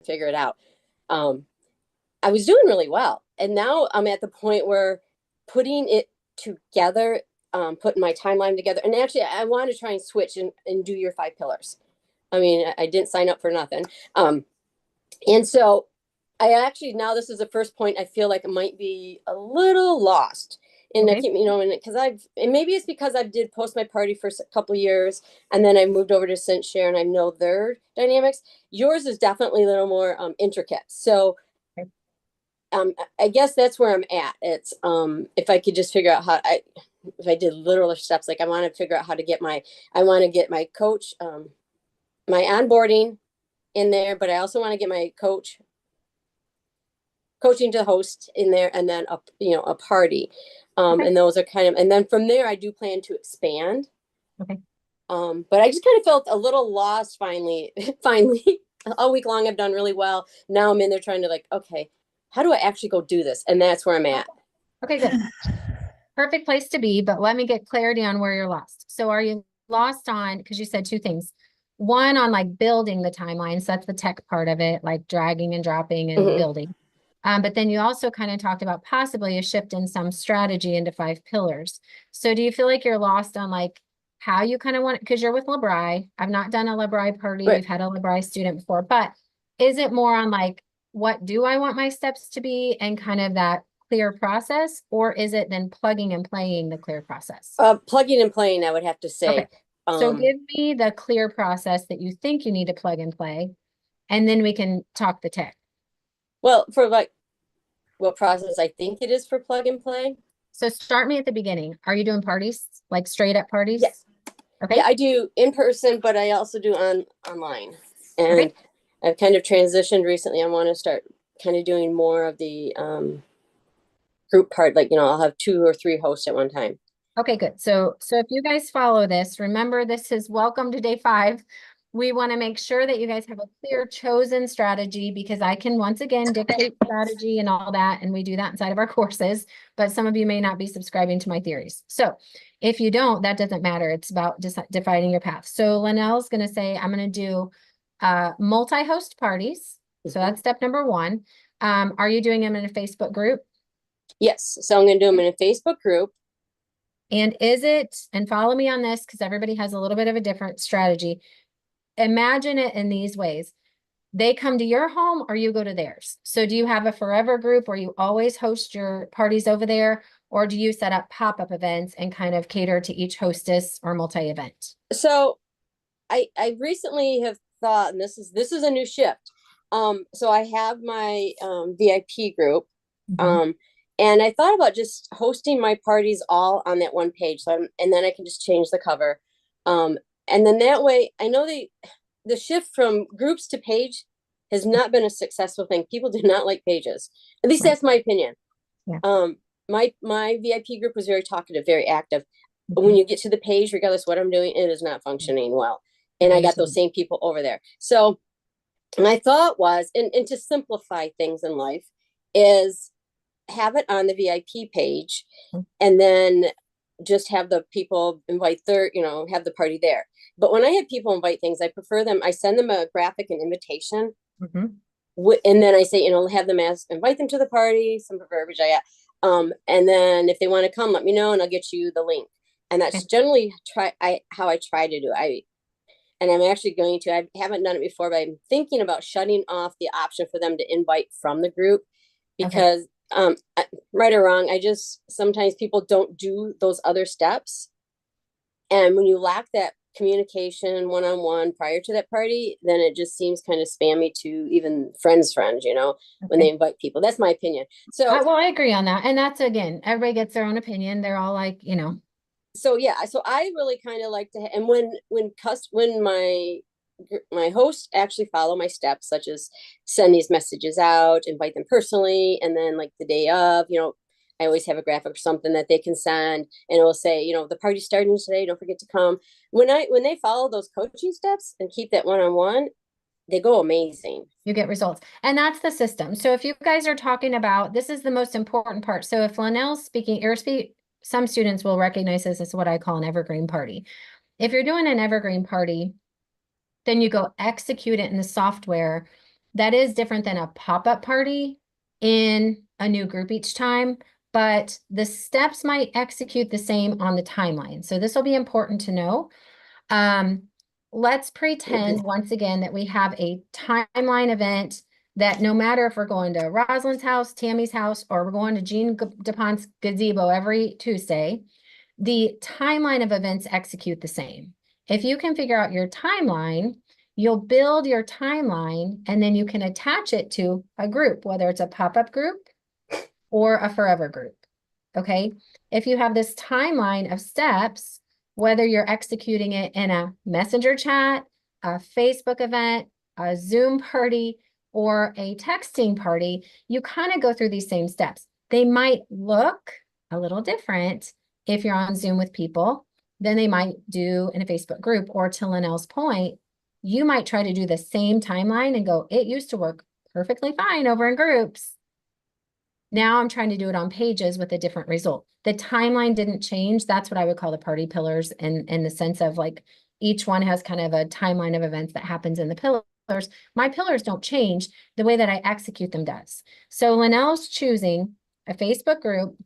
figure it out. I was doing really well. And now I'm at the point where putting it together, putting my timeline together. And actually, I want to try and switch and do your 5 pillars. I mean, I didn't sign up for nothing. And so I actually, now this is the first point I feel like it might be a little lost. And I keep, because and maybe it's because I did post my party for a couple of years, and then I moved over to St. Share, and I know their dynamics. Yours is definitely a little more intricate. So I guess that's where I'm at. It's if I could just figure out if I did literal steps, like I want to figure out how to get I want to get my coach, my onboarding in there, but I also want to get my coaching to host in there, and then a party. And those are and then from there I do plan to expand. Okay. But I just kind of felt a little lost finally. All week long I've done really well. Now I'm in there trying to okay, how do I actually go do this? And that's where I'm at. Okay, good. Perfect place to be, but let me get clarity on where you're lost. So are you lost on, because you said 2 things. One, on building the timeline. So that's the tech part of it, like dragging and dropping and building. But then you also kind of talked about possibly a shift in some strategy into 5 pillars. So do you feel like you're lost on how you kind of want it? Because you're with LeBri. I've not done a LeBri party. Right. We've had a LeBri student before, but is it more on what do I want my steps to be and kind of that clear process, or is it then plugging and playing the clear process? Plugging and playing, I would have to say. Okay. So give me the clear process that you think you need to plug and play, and then we can talk the tech. Well, for what process I think it is for plug and play. So start me at the beginning. Are you doing parties, straight up parties? Yes. Okay. Yeah, I do in person, but I also do online. And I've kind of transitioned recently. I want to start kind of doing more of the group part. I'll have 2 or 3 hosts at one time. Okay, good. So if you guys follow this, remember this is welcome to day 5. We want to make sure that you guys have a clear chosen strategy, because I can once again dictate strategy and all that. And we do that inside of our courses, but some of you may not be subscribing to my theories. So if you don't, that doesn't matter. It's about just defining your path. So Linnell's going to say, I'm going to do multi-host parties. So that's step number 1. Are you doing them in a Facebook group? Yes. So I'm going to do them in a Facebook group. And and follow me on this, because everybody has a little bit of a different strategy. Imagine it in these ways. They come to your home or you go to theirs. So do you have a forever group where you always host your parties over there? Or do you set up pop-up events and kind of cater to each hostess or multi-event? So I recently have thought, and this is a new shift. So I have my VIP group. And I thought about just hosting my parties all on that one page. And then I can just change the cover. And then that way, I know the shift from groups to page has not been a successful thing. People do not like pages. At least that's my opinion. Yeah. My VIP group was very talkative, very active. But when you get to the page, regardless of what I'm doing, it is not functioning well. And I got those same people over there. So my thought was, and to simplify things in life, is have it on the VIP page, and then just have the people invite have the party there. But when I have people invite things, I prefer them. I send them a graphic and invitation. And then I say, have them invite them to the party, some verbiage I got. And then if they want to come, let me know and I'll get you the link. And that's generally how I try to do it. And I'm actually going to, I haven't done it before, but I'm thinking about shutting off the option for them to invite from the group, because right or wrong, sometimes people don't do those other steps. And when you lack that communication one-on-one prior to that party, then it just seems kind of spammy to even friends, when they invite people. That's my opinion. So well, I agree on that. And that's, again, everybody gets their own opinion. They're all So yeah, so I really kind of like to, and when my hosts actually follow my steps, such as send these messages out, invite them personally, and then the day of, I always have a graphic or something that they can send, and it will say, the party's starting today, don't forget to come. When they follow those coaching steps and keep that one-on-one, they go amazing. You get results. And that's the system. So if you guys are talking about, this is the most important part. So if Linnell's speaking, some students will recognize this as what I call an evergreen party. If you're doing an evergreen party, then you go execute it in the software That is different than a pop-up party in a new group each time, but the steps might execute the same on the timeline. So this will be important to know. Let's pretend once again that we have a timeline event that no matter if we're going to Rosalind's house, Tammy's house, or we're going to Jean DuPont's gazebo every Tuesday, the timeline of events execute the same. If you can figure out your timeline, you'll build your timeline and then you can attach it to a group, whether it's a pop-up group or a forever group. Okay. If you have this timeline of steps, whether you're executing it in a messenger chat, a Facebook event, a Zoom party, or a texting party, you kind of go through these same steps. They might look a little different if you're on Zoom with people than they might do in a Facebook group. Or to Linnell's point, you might try to do the same timeline and go, it used to work perfectly fine over in groups. Now I'm trying to do it on pages with a different result. The timeline didn't change. That's what I would call the party pillars in the sense of like each one has kind of a timeline of events that happens in the pillars. My pillars don't change. The way that I execute them does. So Linnell's choosing a Facebook group,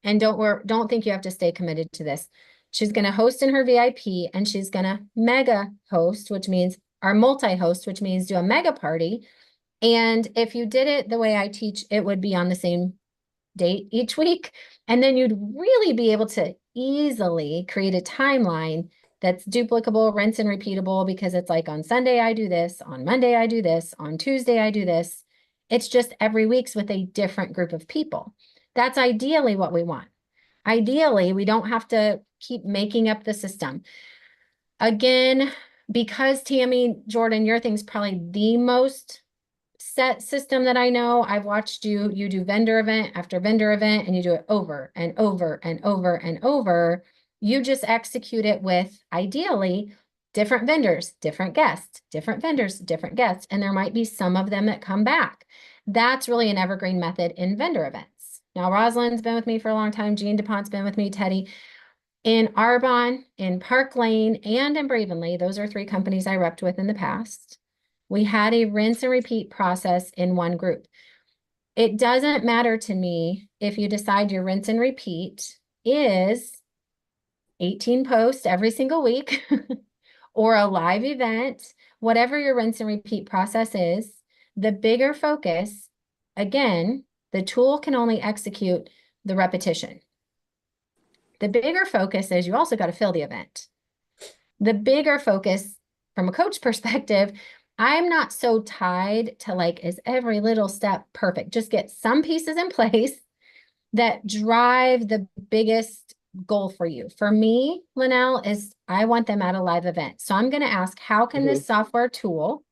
and don't think you have to stay committed to this. She's going to host in her VIP, and she's going to mega host, which means our multi-host, which means do a mega party. And if you did it the way I teach, it would be on the same date each week. And then you'd really be able to easily create a timeline that's duplicable, rinse and repeatable, because it's like on Sunday, I do this, on Monday, I do this, on Tuesday, I do this. It's just every week's with a different group of people. That's ideally what we want. Ideally, we don't have to keep making up the system. Again, because Tammy, Jordan, your thing's probably the most set system that I know. I've watched you do vendor event after vendor event, and you do it over and over and over and over. You just execute it with ideally different vendors, different guests, different vendors, different guests, and there might be some of them that come back. That's really an evergreen method in vendor events. Now, Rosalind's been with me for a long time. Jean DuPont's been with me, Teddy. In Arbonne, in Park Lane, and in Bravenly, those are 3 companies I repped with in the past. We had a rinse and repeat process in one group. It doesn't matter to me if you decide your rinse and repeat is 18 posts every single week or a live event, whatever your rinse and repeat process is. The bigger focus, again, the tool can only execute the repetition. The bigger focus is you also got to fill the event. The bigger focus from a coach perspective, I'm not so tied to like, is every little step perfect? Just get some pieces in place that drive the biggest goal for you. For me, Linnell, is I want them at a live event. So I'm going to ask, how can this software tool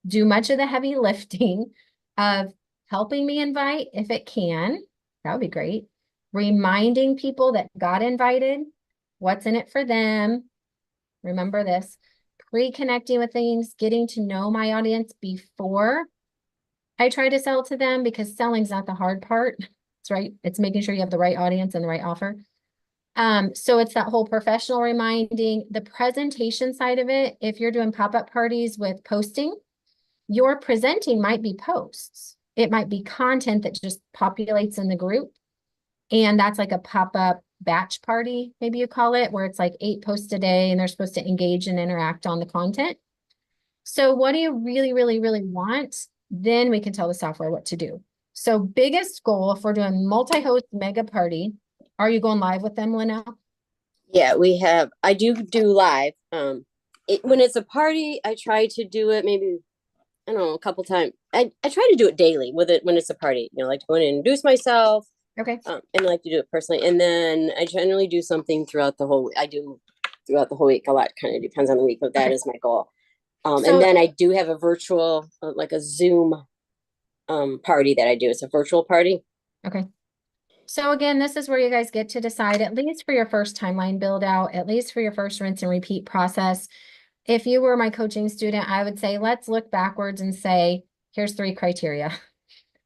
do much of the heavy lifting of helping me invite if it can? That would be great. Reminding people that got invited, what's in it for them. Remember this. Reconnecting with things, getting to know my audience before I try to sell to them, because selling's not the hard part. It's right. It's making sure you have the right audience and the right offer. So it's that whole professional reminding, the presentation side of it. If you're doing pop-up parties with posting, your presenting might be posts. It might be content that just populates in the group. And that's like a pop-up batch party, maybe you call it, where it's like 8 posts a day and they're supposed to engage and interact on the content. So what do you really, really, really want? Then we can tell the software what to do. So biggest goal, if we're doing multi-host mega party, are you going live with them, Linnell? Yeah, we have. I do live. When it's a party, I try to do it maybe, I don't know, a couple times. I try to do it daily with it when it's a party. You know, like to go in and introduce myself. Okay. And I like to do it personally. And then I generally do something throughout the whole. I do throughout the whole week. A lot kind of depends on the week, but that is my goal. And then I do have a virtual, like a Zoom party that I do. It's a virtual party. Okay. So again, this is where you guys get to decide, at least for your first timeline build out, at least for your first rinse and repeat process. If you were my coaching student, I would say, let's look backwards and say, here's 3 criteria.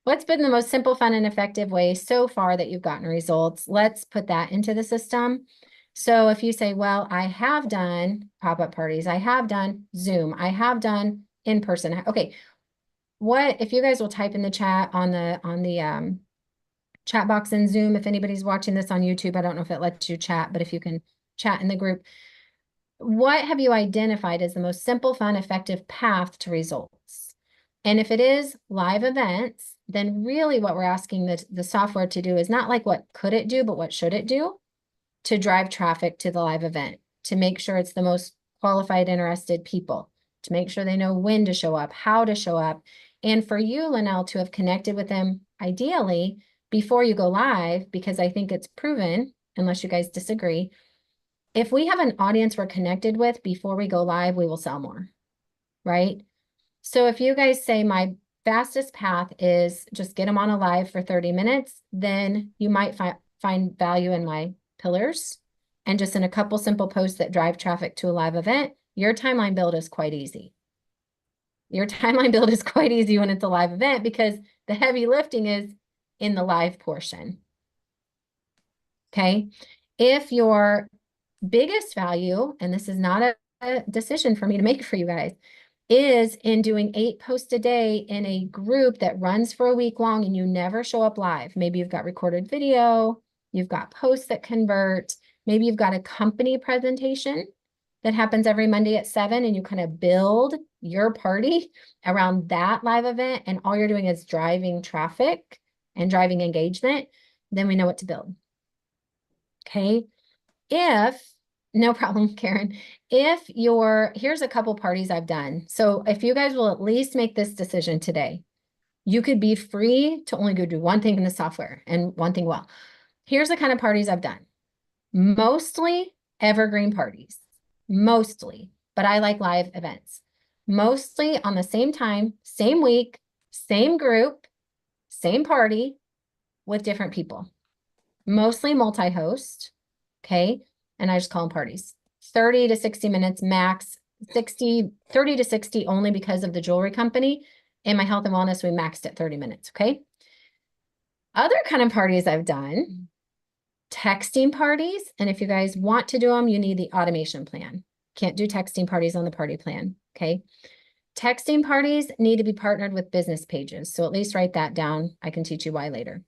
What's been the most simple, fun, and effective way so far that you've gotten results? Let's put that into the system. So if you say, well, I have done pop-up parties, I have done Zoom, I have done in-person. Okay, what, if you guys will type in the chat on the chat box in Zoom, if anybody's watching this on YouTube, I don't know if it lets you chat, but if you can chat in the group, what have you identified as the most simple, fun, effective path to results? And if it is live events, then really what we're asking the software to do is not like what could it do, but what should it do to drive traffic to the live event, to make sure it's the most qualified, interested people, to make sure they know when to show up, how to show up, and for you, Linnell, to have connected with them ideally before you go live, because I think it's proven, unless you guys disagree, if we have an audience we're connected with before we go live, we will sell more, right? So if you guys say my fastest path is just get them on a live for 30 minutes, then you might find value in my pillars and just in a couple simple posts that drive traffic to a live event. Your timeline build is quite easy. Your timeline build is quite easy when it's a live event because the heavy lifting is in the live portion. Okay. If your biggest value, and this is not a decision for me to make for you guys, is in doing 8 posts a day in a group that runs for a week long and you never show up live. Maybe you've got recorded video, you've got posts that convert, maybe you've got a company presentation that happens every Monday at 7 and you kind of build your party around that live event and all you're doing is driving traffic and driving engagement, then we know what to build. Okay. No problem, Karen. Here's a couple parties I've done. So if you guys will at least make this decision today, you could be free to only go do one thing in the software and one thing well. Here's the kind of parties I've done. Mostly evergreen parties, mostly, but I like live events. Mostly on the same time, same week, same group, same party with different people. Mostly multi-host, okay? And I just call them parties. 30 to 60 minutes max, 30 to 60 only because of the jewelry company. In my health and wellness, we maxed at 30 minutes, okay? Other kind of parties I've done, texting parties. And if you guys want to do them, you need the automation plan. Can't do texting parties on the party plan, okay? Texting parties need to be partnered with business pages. So at least write that down. I can teach you why later.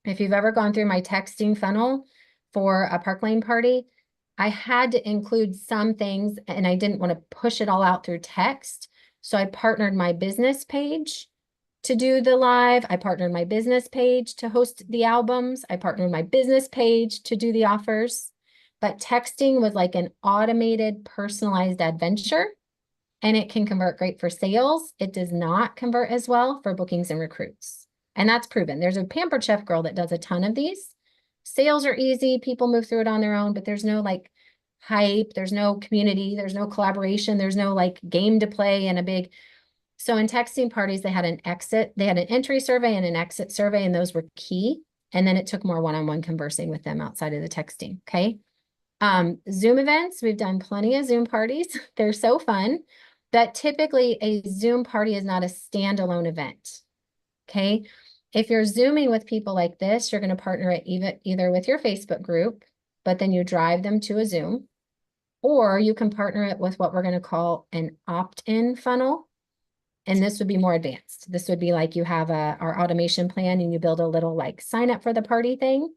If you've ever gone through my texting funnel for a Park Lane party, I had to include some things and I didn't want to push it all out through text. So I partnered my business page to do the live. I partnered my business page to host the albums. I partnered my business page to do the offers. But texting was like an automated, personalized adventure. And it can convert great for sales. It does not convert as well for bookings and recruits. And that's proven. There's a Pampered Chef girl that does a ton of these. Sales are easy. People move through it on their own, but there's no like hype. There's no community. There's no collaboration. There's no like game to play and a big. So in texting parties, they had an entry survey and an exit survey, and those were key. And then it took more one-on-one conversing with them outside of the texting. Okay. Zoom events. We've done plenty of Zoom parties. They're so fun. But typically a Zoom party is not a standalone event. Okay. If you're Zooming with people like this, you're going to partner it either with your Facebook group, but then you drive them to a Zoom, or you can partner it with what we're going to call an opt-in funnel. And this would be more advanced. This would be like you have our automation plan and you build a little like sign up for the party thing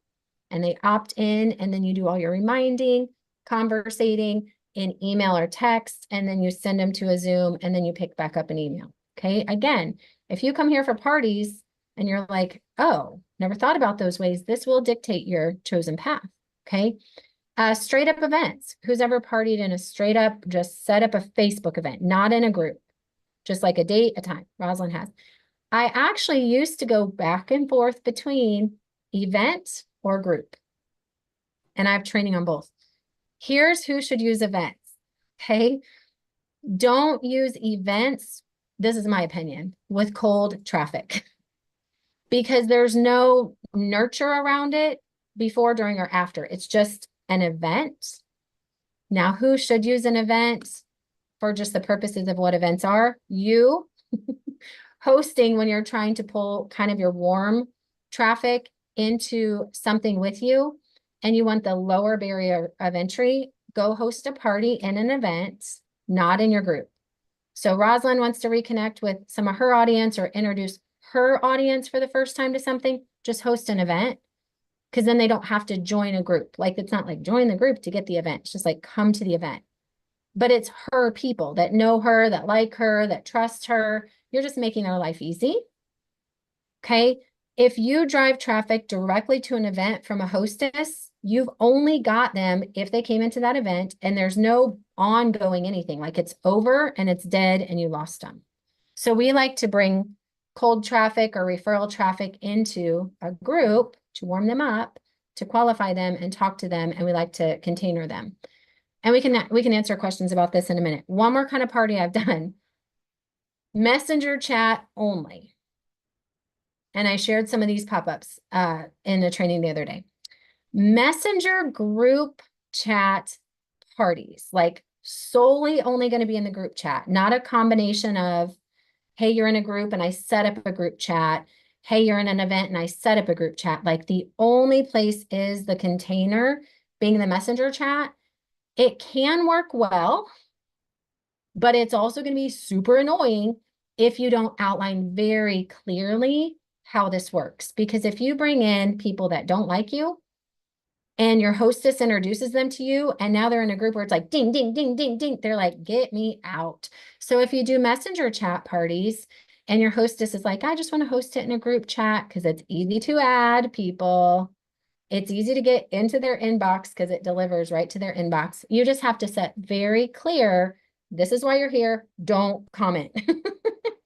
and they opt in and then you do all your reminding, conversating in email or text, and then you send them to a Zoom and then you pick back up an email. Okay. Again, if you come here for parties and you're like, oh, never thought about those ways, this will dictate your chosen path. Okay. Straight up events. Who's ever partied in a straight up, just set up a Facebook event, not in a group, just like a date, a time. Rosalind has. I actually used to go back and forth between event or group. And I have training on both. Here's who should use events. Okay. Don't use events. This is my opinion with cold traffic because there's no nurture around it before, during, or after. It's just an event. Now, who should use an event for just the purposes of what events are? You hosting when you're trying to pull kind of your warm traffic into something with you and you want the lower barrier of entry, go host a party in an event, not in your group. So Rosalind wants to reconnect with some of her audience or introduce her audience for the first time to something, just host an event. Because then they don't have to join a group. Like, it's not like join the group to get the event. It's just like, come to the event. But it's her people that know her, that like her, that trust her. You're just making their life easy. Okay. If you drive traffic directly to an event from a hostess, you've only got them if they came into that event and there's no ongoing anything. Like, it's over and it's dead and you lost them. So we like to bring cold traffic or referral traffic into a group to warm them up, to qualify them and talk to them. And we like to container them. And we can answer questions about this in a minute. One more kind of party I've done. Messenger chat only. And I shared some of these pop-ups in a training the other day. Messenger group chat parties, like solely only going to be in the group chat, not a combination of, hey, you're in a group and I set up a group chat. Hey, you're in an event and I set up a group chat. Like, the only place is the container being the messenger chat. It can work well, but it's also going to be super annoying if you don't outline very clearly how this works. Because if you bring in people that don't like you and your hostess introduces them to you, and now they're in a group where it's like, ding, ding, ding, ding, ding, they're like, get me out. So if you do messenger chat parties and your hostess is like, I just want to host it in a group chat because it's easy to add people. It's easy to get into their inbox because it delivers right to their inbox. You just have to set very clear, this is why you're here, don't comment,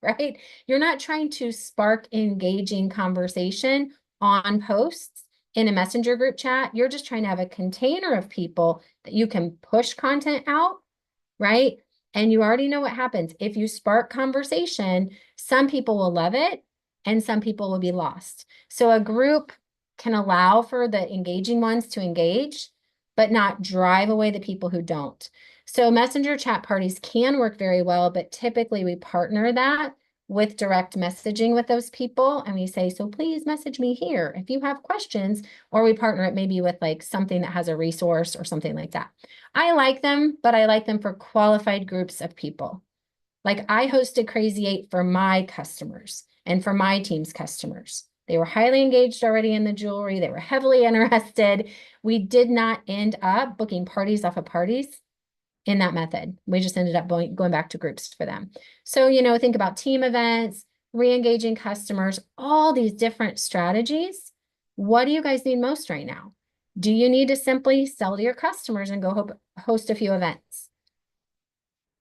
right? You're not trying to spark engaging conversation on posts in a messenger group chat. You're just trying to have a container of people that you can push content out, right? And you already know what happens. If you spark conversation, some people will love it and some people will be lost. So a group can allow for the engaging ones to engage, but not drive away the people who don't. So messenger chat parties can work very well, but typically we partner that with direct messaging with those people. And we say, so please message me here if you have questions, or we partner it maybe with like something that has a resource or something like that. I like them, but I like them for qualified groups of people. Like, I hosted Crazy 8 for my customers and for my team's customers. They were highly engaged already in the jewelry. They were heavily interested. We did not end up booking parties off of parties in that method. We just ended up going back to groups for them. So, think about team events, re-engaging customers, all these different strategies. What do you guys need most right now? Do you need to simply sell to your customers and go host a few events?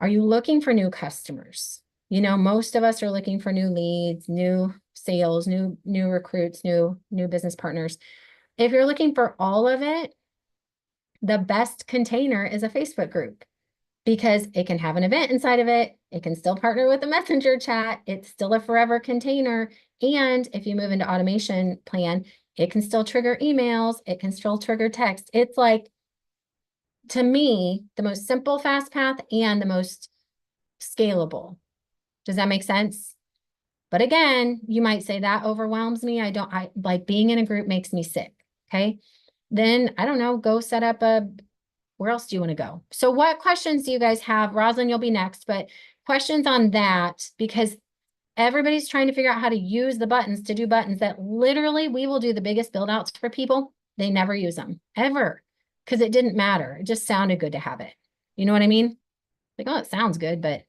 Are you looking for new customers? Most of us are looking for new leads, new sales, new recruits, new business partners. If you're looking for all of it, the best container is a Facebook group, because it can have an event inside of it. It can still partner with a messenger chat. It's still a forever container. And if you move into automation plan, it can still trigger emails. It can still trigger text. It's like, to me, the most simple fast path and the most scalable. Does that make sense? But again, you might say that overwhelms me. I like, being in a group makes me sick. Okay. Then I don't know, go set up where else do you want to go? So what questions do you guys have? Rosalind, you'll be next, but questions on that, because everybody's trying to figure out how to use the buttons to do buttons that literally we will do the biggest build outs for people. They never use them ever, because it didn't matter. It just sounded good to have it. You know what I mean? Like, oh, it sounds good, but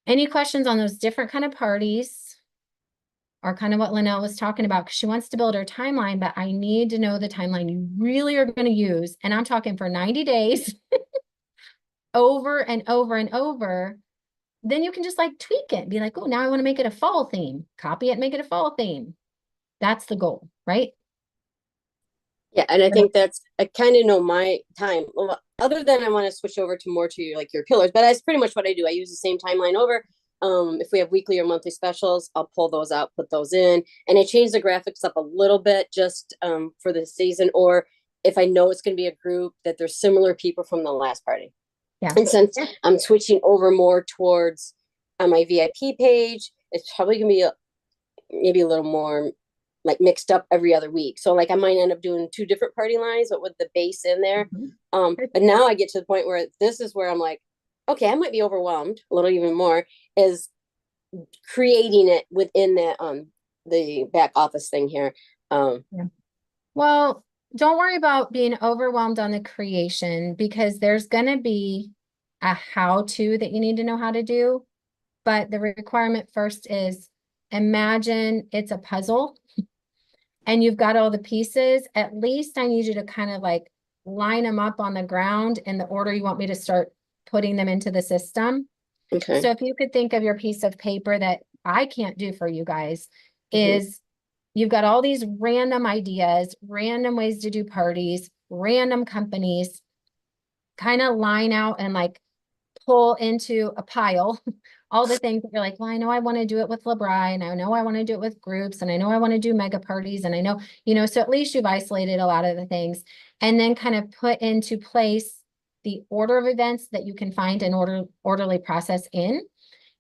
any questions on those different kind of parties are kind of what Linnell was talking about, because she wants to build her timeline, but I need to know the timeline you really are going to use. And I'm talking for 90 days over and over and over. Then you can just like tweak it, be like, oh, now I want to make it a fall theme. Copy it, make it a fall theme. That's the goal, right? Yeah, and I think I kind of know my time. Well, other than I want to switch over to more to your pillars, but that's pretty much what I do. I use the same timeline over. If we have weekly or monthly specials, I'll pull those out, put those in, and I change the graphics up a little bit just for the season, or if I know it's going to be a group that there's similar people from the last party. Yeah. And since I'm switching over more towards on my VIP page, it's probably going to be maybe a little more like mixed up every other week. So like I might end up doing 2 different party lines, but with the base in there. But now I get to the point where this is where I'm like, okay, I might be overwhelmed a little even more, is creating it within the back office thing here. Yeah. Well, don't worry about being overwhelmed on the creation because there's going to be a how-to that you need to know how to do. But the requirement first is imagine it's a puzzle and you've got all the pieces. At least I need you to kind of like line them up on the ground in the order you want me to start putting them into the system. Okay. So if you could think of your piece of paper that I can't do for you guys Mhm. is you've got all these random ideas, random ways to do parties, random companies, kind of line out and like pull into a pile all the things that you're like, well, I know I want to do it with LeBron, and I know I want to do it with groups, and I know I want to do mega parties, and I know, so at least you've isolated a lot of the things, and then kind of put into place the order of events that you can find an orderly process in.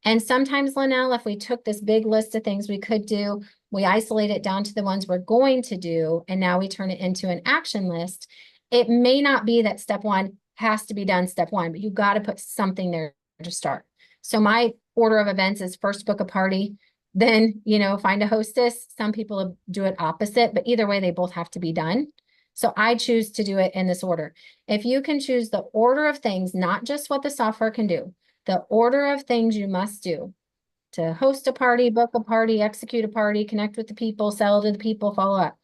And sometimes, Linnell, if we took this big list of things we could do, we isolate it down to the ones we're going to do, and now we turn it into an action list. It may not be that step one has to be done step one, but you got to put something there to start. So my order of events is first book a party, then, find a hostess. Some people do it opposite, but either way, they both have to be done. So I choose to do it in this order. If you can choose the order of things, not just what the software can do, the order of things you must do to host a party, book a party, execute a party, connect with the people, sell to the people, follow up.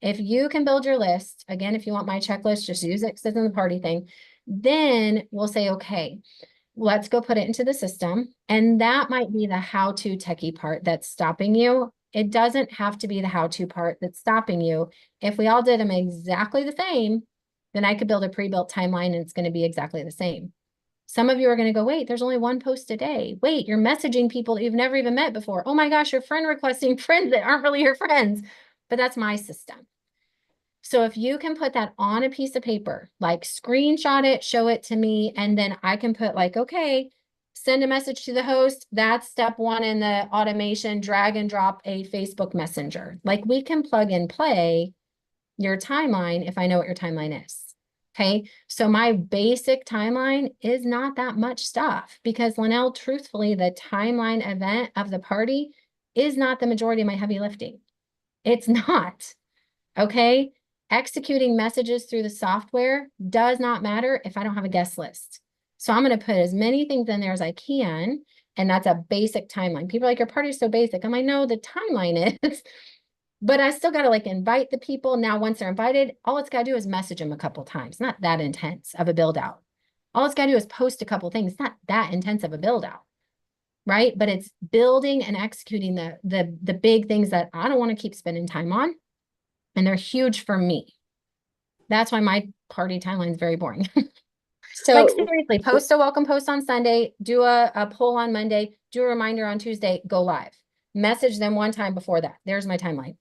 If you can build your list, again, if you want my checklist, just use it because it's in the party thing. Then we'll say, okay, let's go put it into the system. And that might be the how-to techie part that's stopping you. It doesn't have to be the how-to part that's stopping you. If we all did them exactly the same, then I could build a pre-built timeline and it's going to be exactly the same. Some of you are going to go, wait, there's only one post a day. Wait, you're messaging people that you've never even met before. Oh my gosh, you're friend requesting friends that aren't really your friends. But that's my system. So if you can put that on a piece of paper, like screenshot it, show it to me, and then I can put like, okay, send a message to the host. That's step one in the automation, drag and drop a Facebook Messenger. Like we can plug and play your timeline if I know what your timeline is. Okay, so my basic timeline is not that much stuff because Linnell, truthfully, the timeline event of the party is not the majority of my heavy lifting. It's not. Okay, executing messages through the software does not matter if I don't have a guest list. So I'm going to put as many things in there as I can. And that's a basic timeline. People are like, your party is so basic. I'm like, no, the timeline is. But I still got to like invite the people. Now, once they're invited, all it's got to do is message them a couple times. Not that intense of a build out. All it's got to do is post a couple things. Not that intense of a build out, right? But it's building and executing the big things that I don't want to keep spending time on. And they're huge for me. That's why my party timeline is very boring. Like So seriously, post a welcome post on Sunday, do a poll on Monday, do a reminder on Tuesday, go live. Message them one time before that. There's my timeline.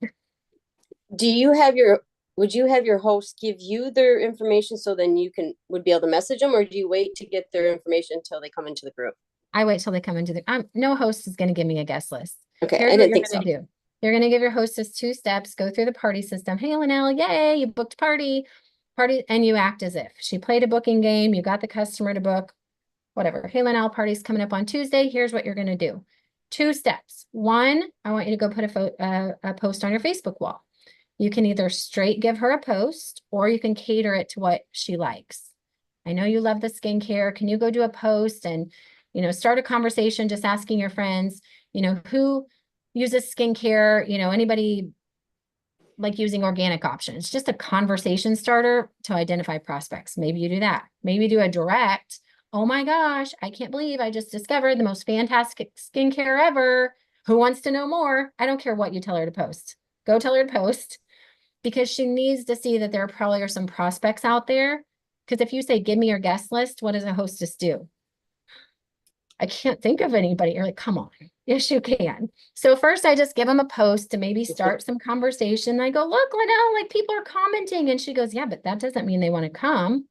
do you have your would you have your host give you their information so then you would be able to message them, or do you wait to get their information until they come into the group? I wait till they come into no host is going to give me a guest list. Okay, Here's I what didn't you're think so. going to do. You're going to give your hostess 2 steps, go through the party system. Hey, Linnell, yay, you booked party, and you act as if she played a booking game. You got the customer to book, whatever. Hey, Linnell, party's coming up on Tuesday. Here's what you're going to do. 2 steps. 1, I want you to go put a post on your Facebook wall. You can either straight give her a post or you can cater it to what she likes. I know you love the skincare. Can you go do a post and, start a conversation just asking your friends, who uses skincare, anybody like using organic options, just a conversation starter to identify prospects. Maybe you do that. Maybe do a direct. Oh my gosh, I can't believe I just discovered the most fantastic skincare ever. Who wants to know more? I don't care what you tell her to post. Go tell her to post because she needs to see that there probably are some prospects out there. Because if you say, give me your guest list, what does a hostess do? I can't think of anybody. You're like, come on. Yes, you can. So first I just give them a post to maybe start some conversation. I go, look, Linnell, like people are commenting. And she goes, yeah, but that doesn't mean they want to come.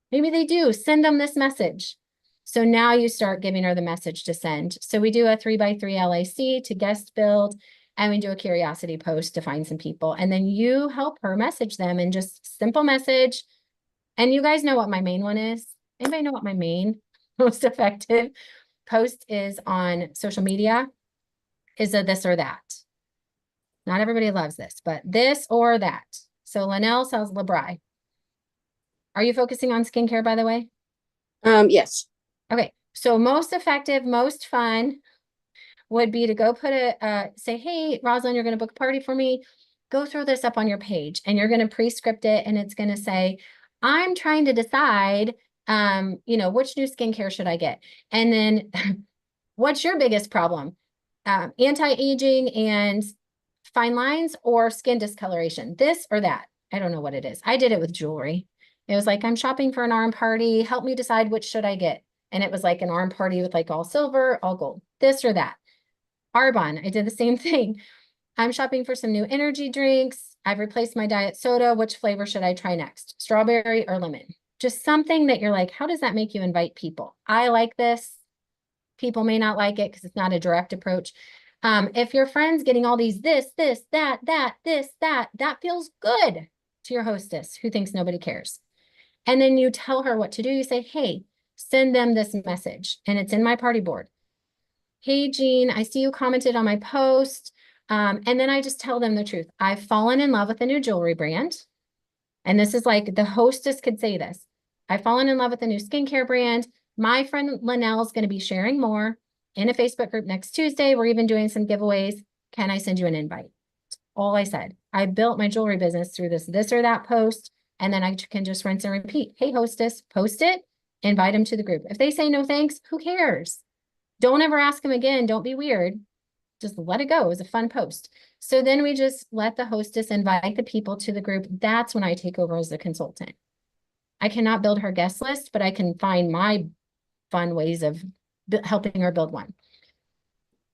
Maybe they do. Send them this message. So now you start giving her the message to send. So we do a 3x3 LAC to guest build, and we do a curiosity post to find some people. And then you help her message them and just simple message. And you guys know what my main one is? Anybody know what my main most effective post is on social media is a this or that. Not everybody loves this, but this or that. So Linnell sells Labri. Are you focusing on skincare, by the way? Yes. Okay. So most effective, most fun would be to go put say, hey, Rosalind, you're going to book a party for me. Go throw this up on your page and you're going to pre-script it. And it's going to say, I'm trying to decide, which new skincare should I get? And then what's your biggest problem? Anti-aging and fine lines or skin discoloration, this or that. I don't know what it is. I did it with jewelry. It was like, I'm shopping for an arm party. Help me decide which should I get. And it was like an arm party with like all silver, all gold, this or that. Arbonne, I did the same thing. I'm shopping for some new energy drinks. I've replaced my diet soda. Which flavor should I try next? Strawberry or lemon? Just something that you're like, how does that make you invite people? I like this. People may not like it because it's not a direct approach. If your friend's getting all these this, that, that feels good to your hostess who thinks nobody cares. And then you tell her what to do. You say, hey, send them this message. And it's in my party board. Hey, Jean, I see you commented on my post. And then I just tell them the truth. I've fallen in love with a new jewelry brand. And this is like the hostess could say this. I've fallen in love with a new skincare brand. My friend Linnell is going to be sharing more in a Facebook group next Tuesday. We're even doing some giveaways. Can I send you an invite? All I said. I built my jewelry business through this or that post. And then I can just rinse and repeat. Hey, hostess, post it, invite them to the group. If they say no thanks, who cares? Don't ever ask them again. Don't be weird. Just let it go. It was a fun post. So then we just let the hostess invite the people to the group. That's when I take over as the consultant. I cannot build her guest list, but I can find my fun ways of helping her build one.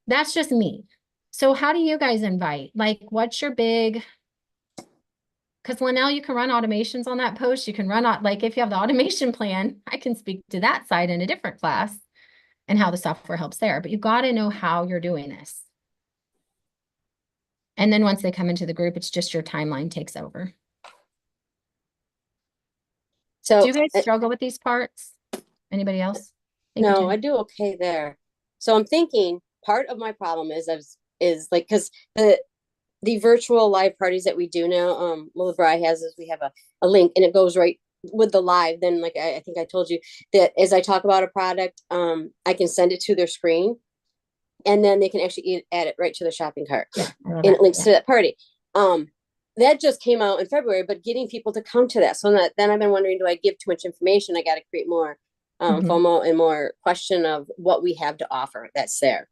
That's just me. So how do you guys invite? Like, what's your big... Because Linnell, you can run automations on that post. You can run out, like if you have the automation plan, I can speak to that side in a different class and how the software helps there. But you got to know how you're doing this. And then once they come into the group, it's just your timeline takes over. So do you guys struggle with these parts? Anybody else? No, I do okay there. So I'm thinking part of my problem is like, because the virtual live parties that we do now, Labri has is we have a link and it goes right with the live. Then like I think I told you that as I talk about a product, I can send it to their screen and then they can actually add it right to their shopping cart and it links to that party. That just came out in February, but getting people to come to that. So then I've been wondering, do I give too much information? I got to create more FOMO and more question of what we have to offer that's there.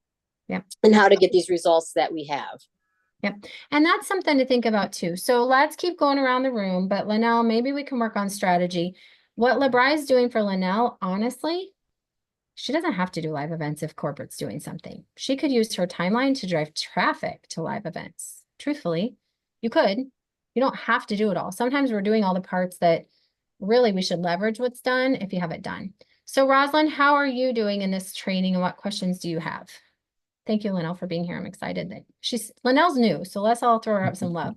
Yeah. And how to get these results that we have. Yep. And that's something to think about too. So let's keep going around the room, but Linnell, maybe we can work on strategy. What Labri is doing for Linnell, honestly, she doesn't have to do live events if corporate's doing something. She could use her timeline to drive traffic to live events. Truthfully, you could. You don't have to do it all. Sometimes we're doing all the parts that really we should leverage what's done if you have it done. So Rosalind, how are you doing in this training and what questions do you have? Thank you, Linnell, for being here. I'm excited that Linnell's new, so let's all throw her up some love.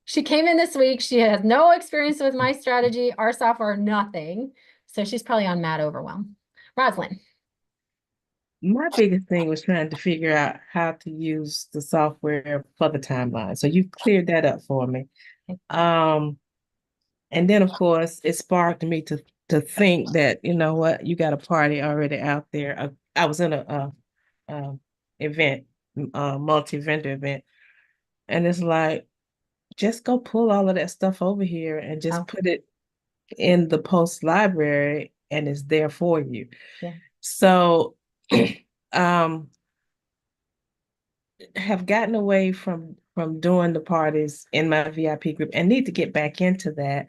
She came in this week. She has no experience with my strategy, our software, nothing. So she's probably on mad overwhelm. Rosalind. My biggest thing was trying to figure out how to use the software for the timeline. So you cleared that up for me. And then of course it sparked me to think that, you know what, you got a party already out there. I was in a event, multi-vendor event, and it's like, just go pull all of that stuff over here and just put it in the post library and it's there for you. Yeah. So have gotten away from doing the parties in my VIP group and need to get back into that.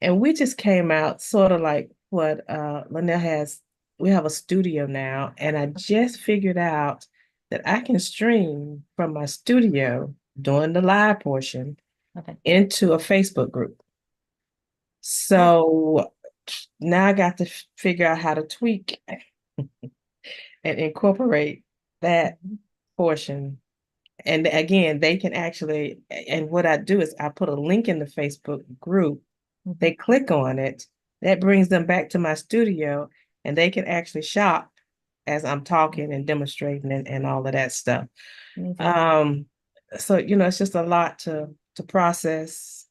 And we just came out sort of like what Linnell has. We have a studio now, and I just figured out that I can stream from my studio during the live portion into a Facebook group. So now I got to figure out how to tweak and incorporate that portion. And again, they can actually, and what I do is I put a link in the Facebook group. They click on it. That brings them back to my studio. and they can actually shop as I'm talking and demonstrating and all of that stuff. So, you know, it's just a lot to process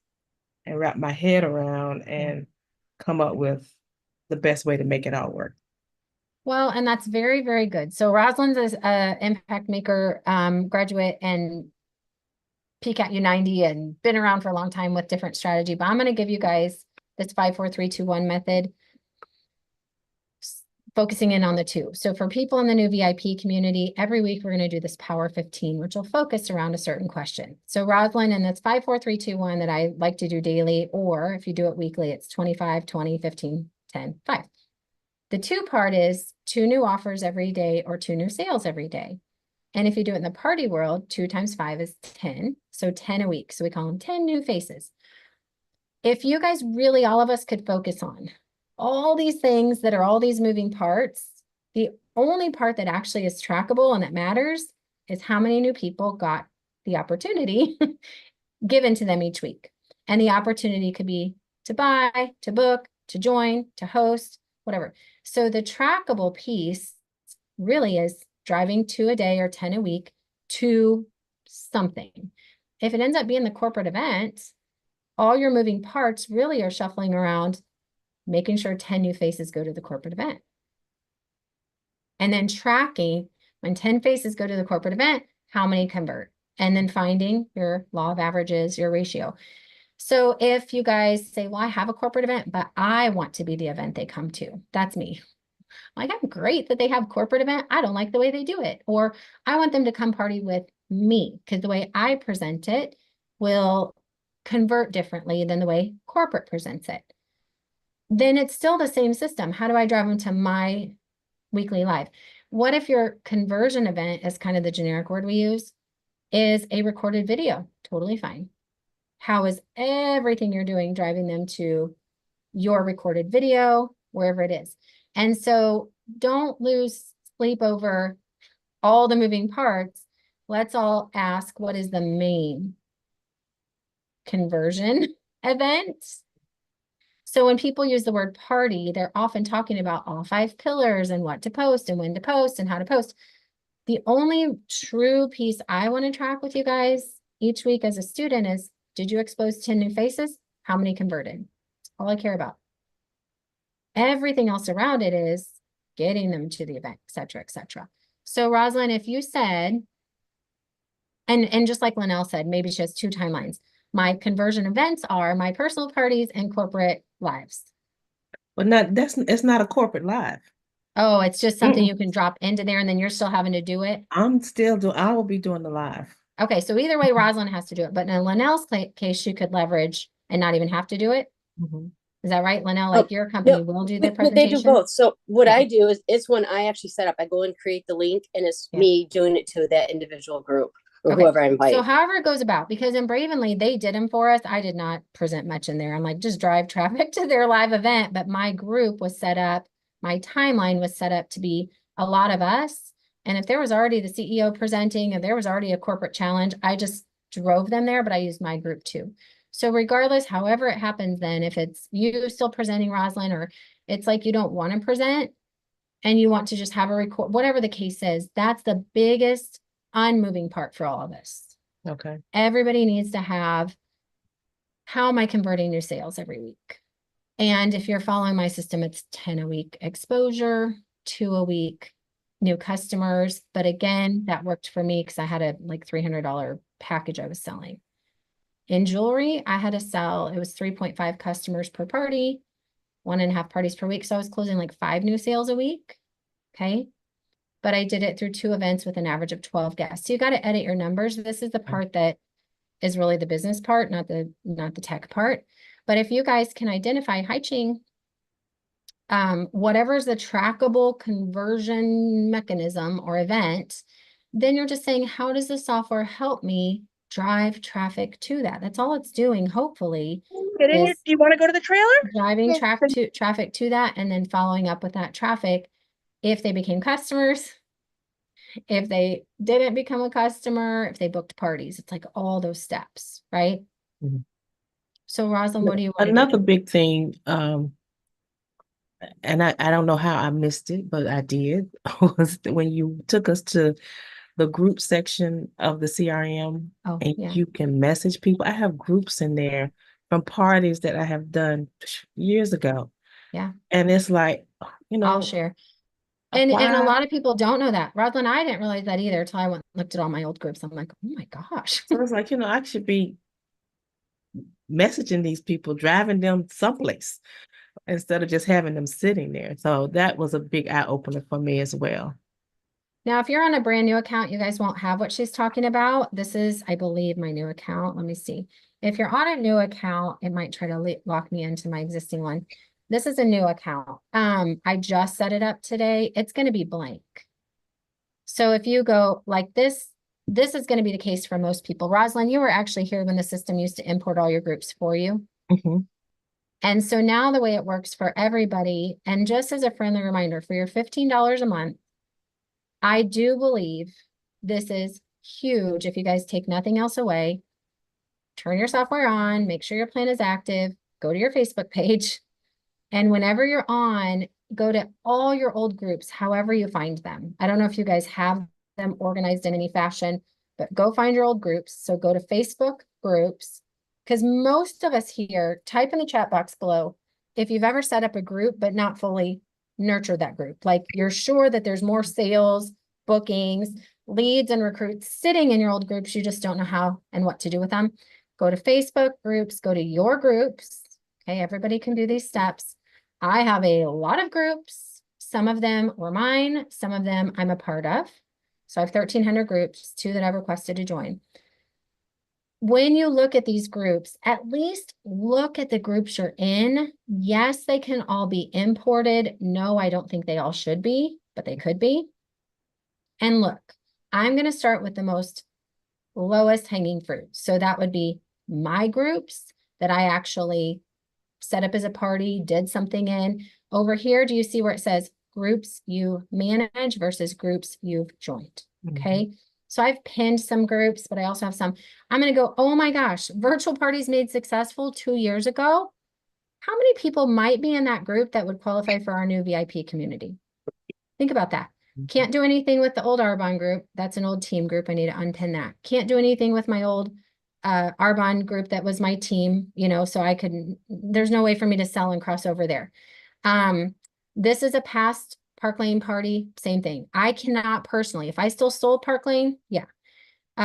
and wrap my head around and come up with the best way to make it all work. Well, and that's very, very good. So Rosalind's is a impact maker graduate and PCAT U90 and been around for a long time with different strategy, but I'm going to give you guys this 5, 4, 3, 2, 1 method, focusing in on the 2. So for people in the new VIP community, every week we're going to do this Power 15, which will focus around a certain question. So Rosalind, and that's 5, 4, 3, 2, 1 that I like to do daily, or if you do it weekly, it's 25, 20, 15, 10, 5. The 2 part is 2 new offers every day or 2 new sales every day. And if you do it in the party world, 2 times 5 is 10. So 10 a week. So we call them 10 new faces. If you guys really, all of us could focus on all these things that are all these moving parts, the only part that actually is trackable and that matters is how many new people got the opportunity given to them each week. And the opportunity could be to buy, to book, to join, to host, whatever. So the trackable piece really is driving 2 a day or 10 a week to something. If it ends up being the corporate event, all your moving parts really are shuffling around, making sure 10 new faces go to the corporate event. And then tracking when 10 faces go to the corporate event, how many convert, and then finding your law of averages, your ratio. So if you guys say, well, I have a corporate event, but I want to be the event they come to, that's me. Like, I'm great that they have corporate event. I don't like the way they do it. Or I want them to come party with me because the way I present it will convert differently than the way corporate presents it. Then it's still the same system. How do I drive them to my weekly live? What if your conversion event is kind of the generic word we use, is a recorded video? Totally fine. How is everything you're doing driving them to your recorded video, wherever it is? And so don't lose sleep over all the moving parts. Let's all ask, what is the main conversion event? So when people use the word party, they're often talking about all 5 pillars and what to post and when to post and how to post. The only true piece I want to track with you guys each week as a student is, did you expose 10 new faces? How many converted? That's all I care about. Everything else around it is getting them to the event, et cetera, et cetera. So Rosalind, if you said, and just like Linnell said, maybe she has 2 timelines. My conversion events are my personal parties and corporate lives. But it's not a corporate live. Oh, it's just something you can drop into there and then you're still having to do it. I will be doing the live. Okay, so either way, Rosalind has to do it. But in Linnell's case, she could leverage and not even have to do it. Is that right, Linnell? Like your company will do the presentation? They do both. So what I do is, it's when I actually set up, I go and create the link, and it's me doing it to that individual group or whoever I invite. So however it goes about, because in Bravenly, they did them for us. I did not present much in there. I'm like, just drive traffic to their live event. But my group was set up, my timeline was set up to be a lot of us. And if there was already the CEO presenting, if there was already a corporate challenge, I just drove them there, but I used my group too. So regardless, however it happens, then if it's you still presenting, Rosalind, or it's like you don't want to present and you want to just have a record, whatever the case is, that's the biggest unmoving part for all of us. Okay. Everybody needs to have, how am I converting new sales every week? And if you're following my system, it's 10 a week exposure, 2 a week new customers. But again, that worked for me because I had a like $300 package I was selling. In jewelry, I had to sell, it was 3.5 customers per party, 1.5 parties per week. So I was closing like 5 new sales a week. Okay. But I did it through 2 events with an average of 12 guests. So you got to edit your numbers. This is the part that is really the business part, not the tech part. But if you guys can identify, hi Ching, whatever's the trackable conversion mechanism or event, then you're just saying, how does the software help me drive traffic to that? That's all it's doing, hopefully. Do you want to go to the trailer? Driving traffic to that, and then following up with that traffic. If they became customers, if they didn't become a customer, if they booked parties, it's like all those steps, right? So Rosalind, what do you want to do? Another big thing, and I don't know how I missed it, but I did, was when you took us to the group section of the CRM Oh, and yeah. you can message people. I have groups in there from parties that I have done years ago. Yeah. And it's like, you I'll know, share. And a why? lot of people don't know that. Rosalind, I didn't realize that either until I went and looked at all my old groups. I'm like, oh my gosh. So it's like, I should be messaging these people, driving them someplace instead of just having them sitting there. So that was a big eye opener for me as well. Now, if you're on a brand new account, you guys won't have what she's talking about. This is, I believe, my new account. Let me see. If you're on a new account, it might try to lock me into my existing one. This is a new account. I just set it up today. It's going to be blank. So if you go like this is going to be the case for most people. Rosalind, you were actually here when the system used to import all your groups for you. Mm-hmm. And so now the way it works for everybody, and just as a friendly reminder, for your $15 a month, I do believe this is huge. If you guys take nothing else away, turn your software on, make sure your plan is active, go to your Facebook page, and whenever you're on, go to all your old groups, however you find them. I don't know if you guys have them organized in any fashion, but go find your old groups. So go to Facebook groups, because most of us here, type in the chat box below if you've ever set up a group but not fully nurtured that group. Like you're sure that there's more sales, bookings, leads, and recruits sitting in your old groups. You just don't know how and what to do with them. Go to Facebook groups, go to your groups. Okay, everybody can do these steps. I have a lot of groups. Some of them were mine. Some of them I'm a part of. So I have 1,300 groups, 2 that I've requested to join. When you look at these groups, at least look at the groups you're in. Yes, they can all be imported. No, I don't think they all should be, but they could be. And look, I'm going to start with the most lowest hanging fruit. So that would be my groups that I actually set up as a party, did something in. Over here, do you see where it says groups you manage versus groups you've joined? Okay. So I've pinned some groups, but I also have some. I'm going to go, oh my gosh, virtual parties made successful 2 years ago. How many people might be in that group that would qualify for our new VIP community? Think about that. Can't do anything with the old Arbonne group. That's an old team group. I need to unpin that. Can't do anything with my old Arbonne group that was my team, so I couldn't, there's no way for me to sell and cross over there. This is a past Park Lane party, same thing. I cannot personally, if I still sold Park Lane, yeah.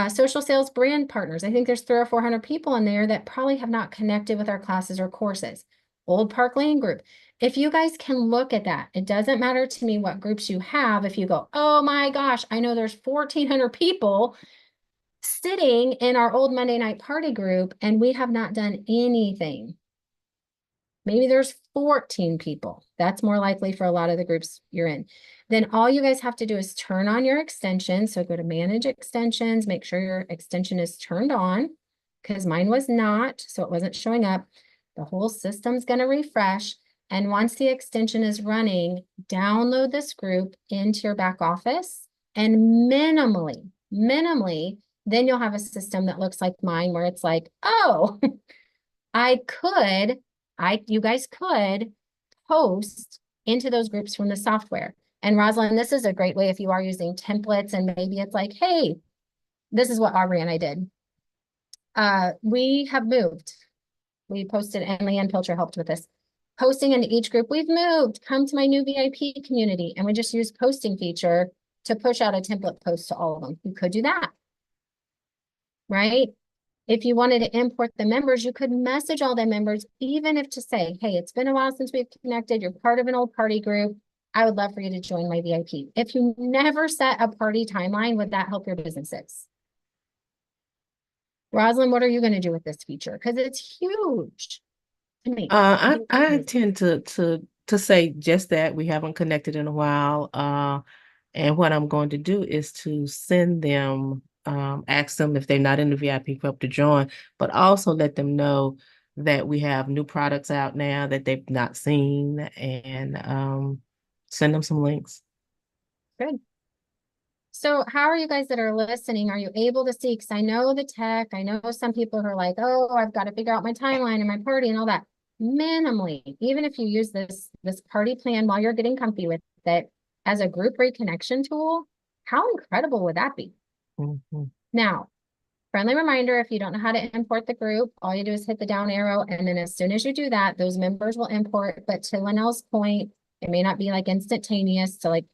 Social sales brand partners. I think there's 300 or 400 people in there that probably have not connected with our classes or courses. Old Park Lane group. If you guys can look at that, it doesn't matter to me what groups you have. If you go, oh my gosh, I know there's 1,400 people sitting in our old Monday night party group and we have not done anything. Maybe there's 14 people. That's more likely for a lot of the groups you're in. Then all you guys have to do is turn on your extension. So go to manage extensions, make sure your extension is turned on because mine was not, so it wasn't showing up. The whole system's going to refresh. And once the extension is running, download this group into your back office and minimally, then you'll have a system that looks like mine where it's like, oh, you guys could post into those groups from the software. And Rosalind, this is a great way if you are using templates and maybe it's like, hey, this is what Aubrey and I did. We have moved. We posted, and Leanne Pilcher helped with this. Posting into each group, we've moved, come to my new VIP community. And we just use posting feature to push out a template post to all of them. You could do that, right? If you wanted to import the members, you could message all the members, even if to say, hey, it's been a while since we've connected. You're part of an old party group. I would love for you to join my VIP. If you never set a party timeline, would that help your businesses? Rosalind, what are you going to do with this feature? Because it's huge to me. I tend to say just that we haven't connected in a while. And what I'm going to do is to send them, ask them if they're not in the VIP club to join, but also let them know that we have new products out now that they've not seen, and send them some links. Good. So how are you guys that are listening? Are you able to see? Because I know the tech, I know some people who are like, oh, I've got to figure out my timeline and my party and all that. minimally, even if you use this party plan while you're getting comfy with it as a group reconnection tool, how incredible would that be? Mhm. Now, friendly reminder, if you don't know how to import the group, all you do is hit the down arrow. And then as soon as you do that, those members will import. But to Linnell's point, it may not be like instantaneous. So like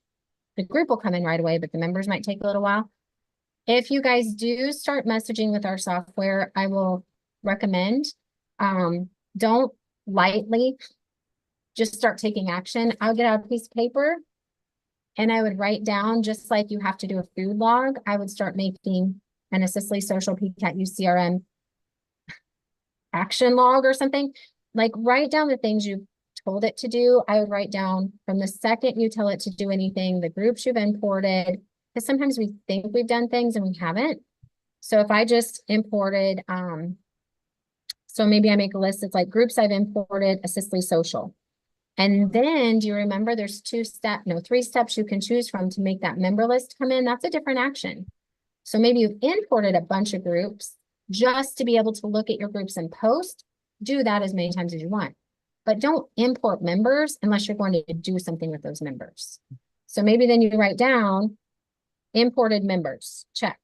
the group will come in right away, but the members might take a little while. If you guys do start messaging with our software, I will recommend, don't lightly just start taking action. I'll get out a piece of paper and I would write down, just like you have to do a food log, I would start making an Assistly Social PCAT UCRM action log or something. Like write down the things you've told it to do. I would write down from the second you tell it to do anything, the groups you've imported, because sometimes we think we've done things and we haven't. So if I just imported, so maybe I make a list, it's like groups I've imported, Assistly Social. And then do you remember there's 3 steps you can choose from to make that member list come in? That's a different action. So maybe you've imported a bunch of groups just to be able to look at your groups and post. Do that as many times as you want. But don't import members unless you're going to do something with those members. So maybe then you write down imported members, check.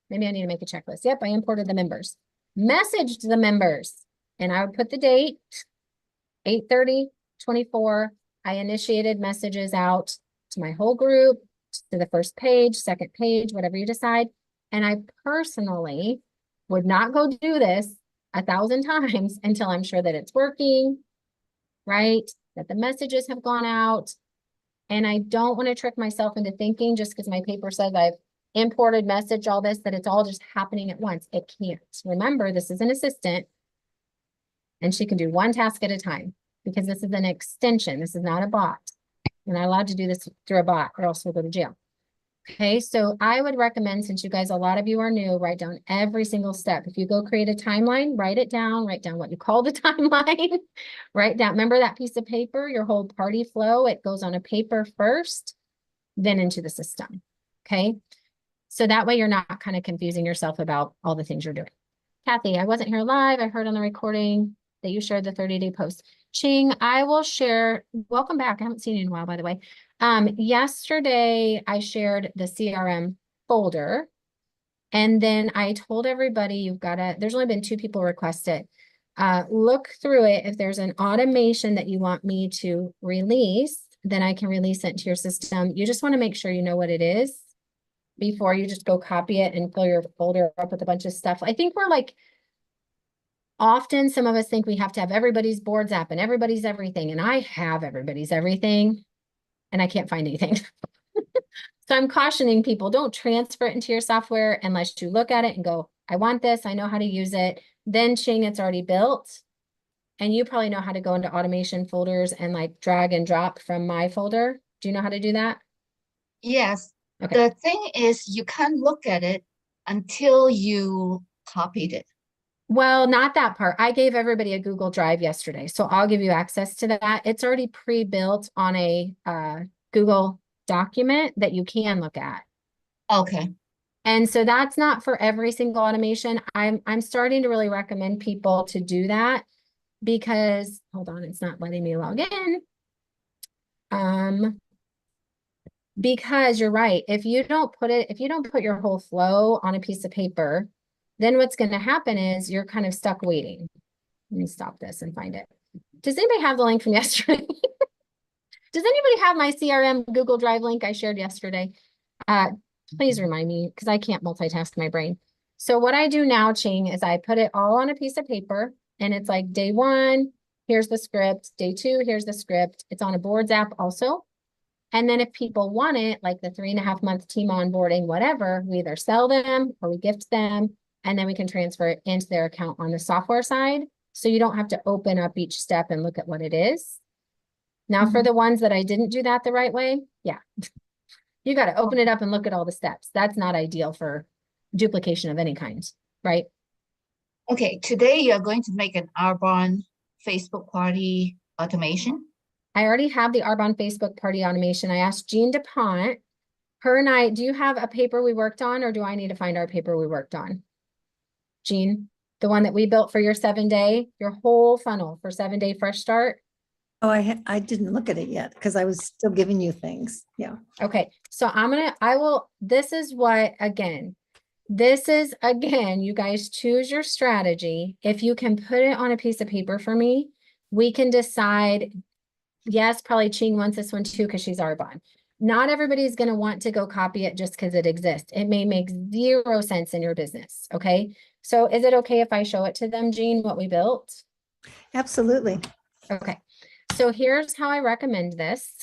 Maybe I need to make a checklist. Yep, I imported the members. Messaged the members. And I would put the date, 8/30/24. I initiated messages out to my whole group, to the first page, second page, whatever you decide. And I personally would not go do this 1,000 times until I'm sure that it's working, right? That the messages have gone out. And I don't want to trick myself into thinking just because my paper says I've imported, message, all this, that it's all just happening at once. It can't. Remember, this is an assistant and she can do one task at a time because this is an extension. This is not a bot. You're not allowed to do this through a bot or else we'll go to jail. Okay, so I would recommend, since you guys, a lot of you are new, write down every single step. If you go create a timeline, write it down, write down what you call the timeline, write down, remember that piece of paper, your whole party flow, it goes on a paper first, then into the system, okay? So that way you're not kind of confusing yourself about all the things you're doing. Cathy, I wasn't here live. I heard on the recording that you shared the 30-day post. Ching, I will share, welcome back. I haven't seen you in a while, by the way. Yesterday I shared the CRM folder and then I told everybody you've got to, there's only been 2 people request it. Look through it. If there's an automation that you want me to release, then I can release it to your system. You just want to make sure you know what it is before you just go copy it and fill your folder up with a bunch of stuff. I think we're like, often some of us think we have to have everybody's boards app and everybody's everything. And I have everybody's everything and I can't find anything. So I'm cautioning people, don't transfer it into your software unless you look at it and go, I want this, I know how to use it. Then Ching, it's already built. And you probably know how to go into automation folders and like drag and drop from my folder. Do you know how to do that? Yes. Okay. The thing is, you can't look at it until you copied it. Well, not that part. I gave everybody a Google Drive yesterday, so I'll give you access to that. It's already pre-built on a Google document that you can look at. Okay. And so that's not for every single automation. I'm starting to really recommend people to do that because, hold on, it's not letting me log in. Because you're right. If you don't put your whole flow on a piece of paper, then what's going to happen is you're kind of stuck waiting. Let me stop this and find it. Does anybody have the link from yesterday? Does anybody have my CRM Google Drive link I shared yesterday? Please remind me because I can't multitask my brain. So what I do now, Ching, is I put it all on a piece of paper and it's like day 1, here's the script. Day 2, here's the script. It's on a boards app also. And then if people want it, like the 3.5-month team onboarding, whatever, we either sell them or we gift them, and then we can transfer it into their account on the software side. So you don't have to open up each step and look at what it is. Now, for the ones that I didn't do that the right way, yeah, you got to open it up and look at all the steps. That's not ideal for duplication of any kind, right? Okay. Today you're going to make an Arbonne Facebook party automation. I already have the Arbonne Facebook party automation. I asked Jean DuPont, her and I, do you have a paper we worked on or do I need to find our paper we worked on? Jean, The one that we built for your 7-day, your whole funnel for 7-day fresh start. Oh, I didn't look at it yet because I was still giving you things. Yeah. Okay, so this is again, you guys choose your strategy. If you can put it on a piece of paper for me, we can decide, yes, probably Ching wants this one too, because she's Arbonne. Not everybody's going to want to go copy it just because it exists. It may make 0 sense in your business. Okay. So is it okay if I show it to them, Jean, what we built? Absolutely. Okay. So here's how I recommend this.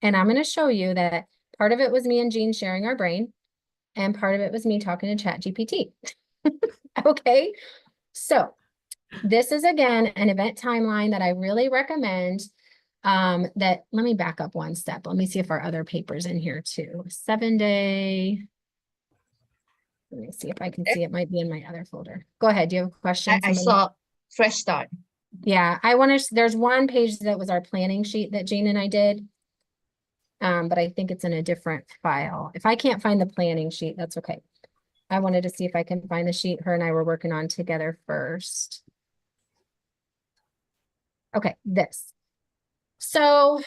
And I'm going to show you that part of it was me and Jean sharing our brain, and part of it was me talking to ChatGPT. Okay. So this is again an event timeline that I really recommend. Let me back up one step. Let me see if our other paper's in here too. 7-day. Let me see if I can see. It might be in my other folder. Go ahead. Do you have a question? I Somebody? saw fresh start. Yeah, there's one page that was our planning sheet that Jane and I did. But I think it's in a different file. If I can't find the planning sheet, that's okay. I wanted to see if I can find the sheet her and I were working on together first. Okay, this. So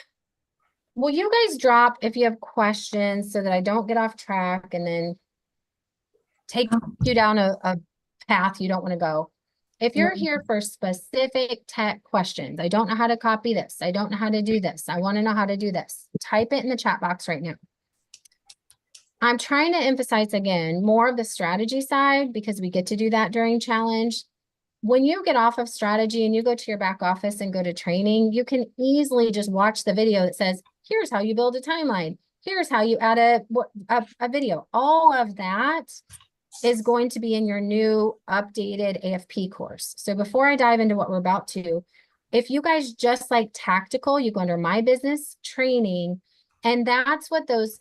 will you guys drop if you have questions so that I don't get off track and then take you down a path you don't want to go? If you're here for specific tech questions, I don't know how to copy this. I don't know how to do this. I want to know how to do this. Type it in the chat box right now. I'm trying to emphasize again, more of the strategy side because we get to do that during challenge. When you get off of strategy and you go to your back office and go to training, you can easily just watch the video that says, here's how you build a timeline. Here's how you add a video. All of that is going to be in your new updated AFP course. So before I dive into what we're about to, if you guys just like tactical, you go under my business training, and that's what those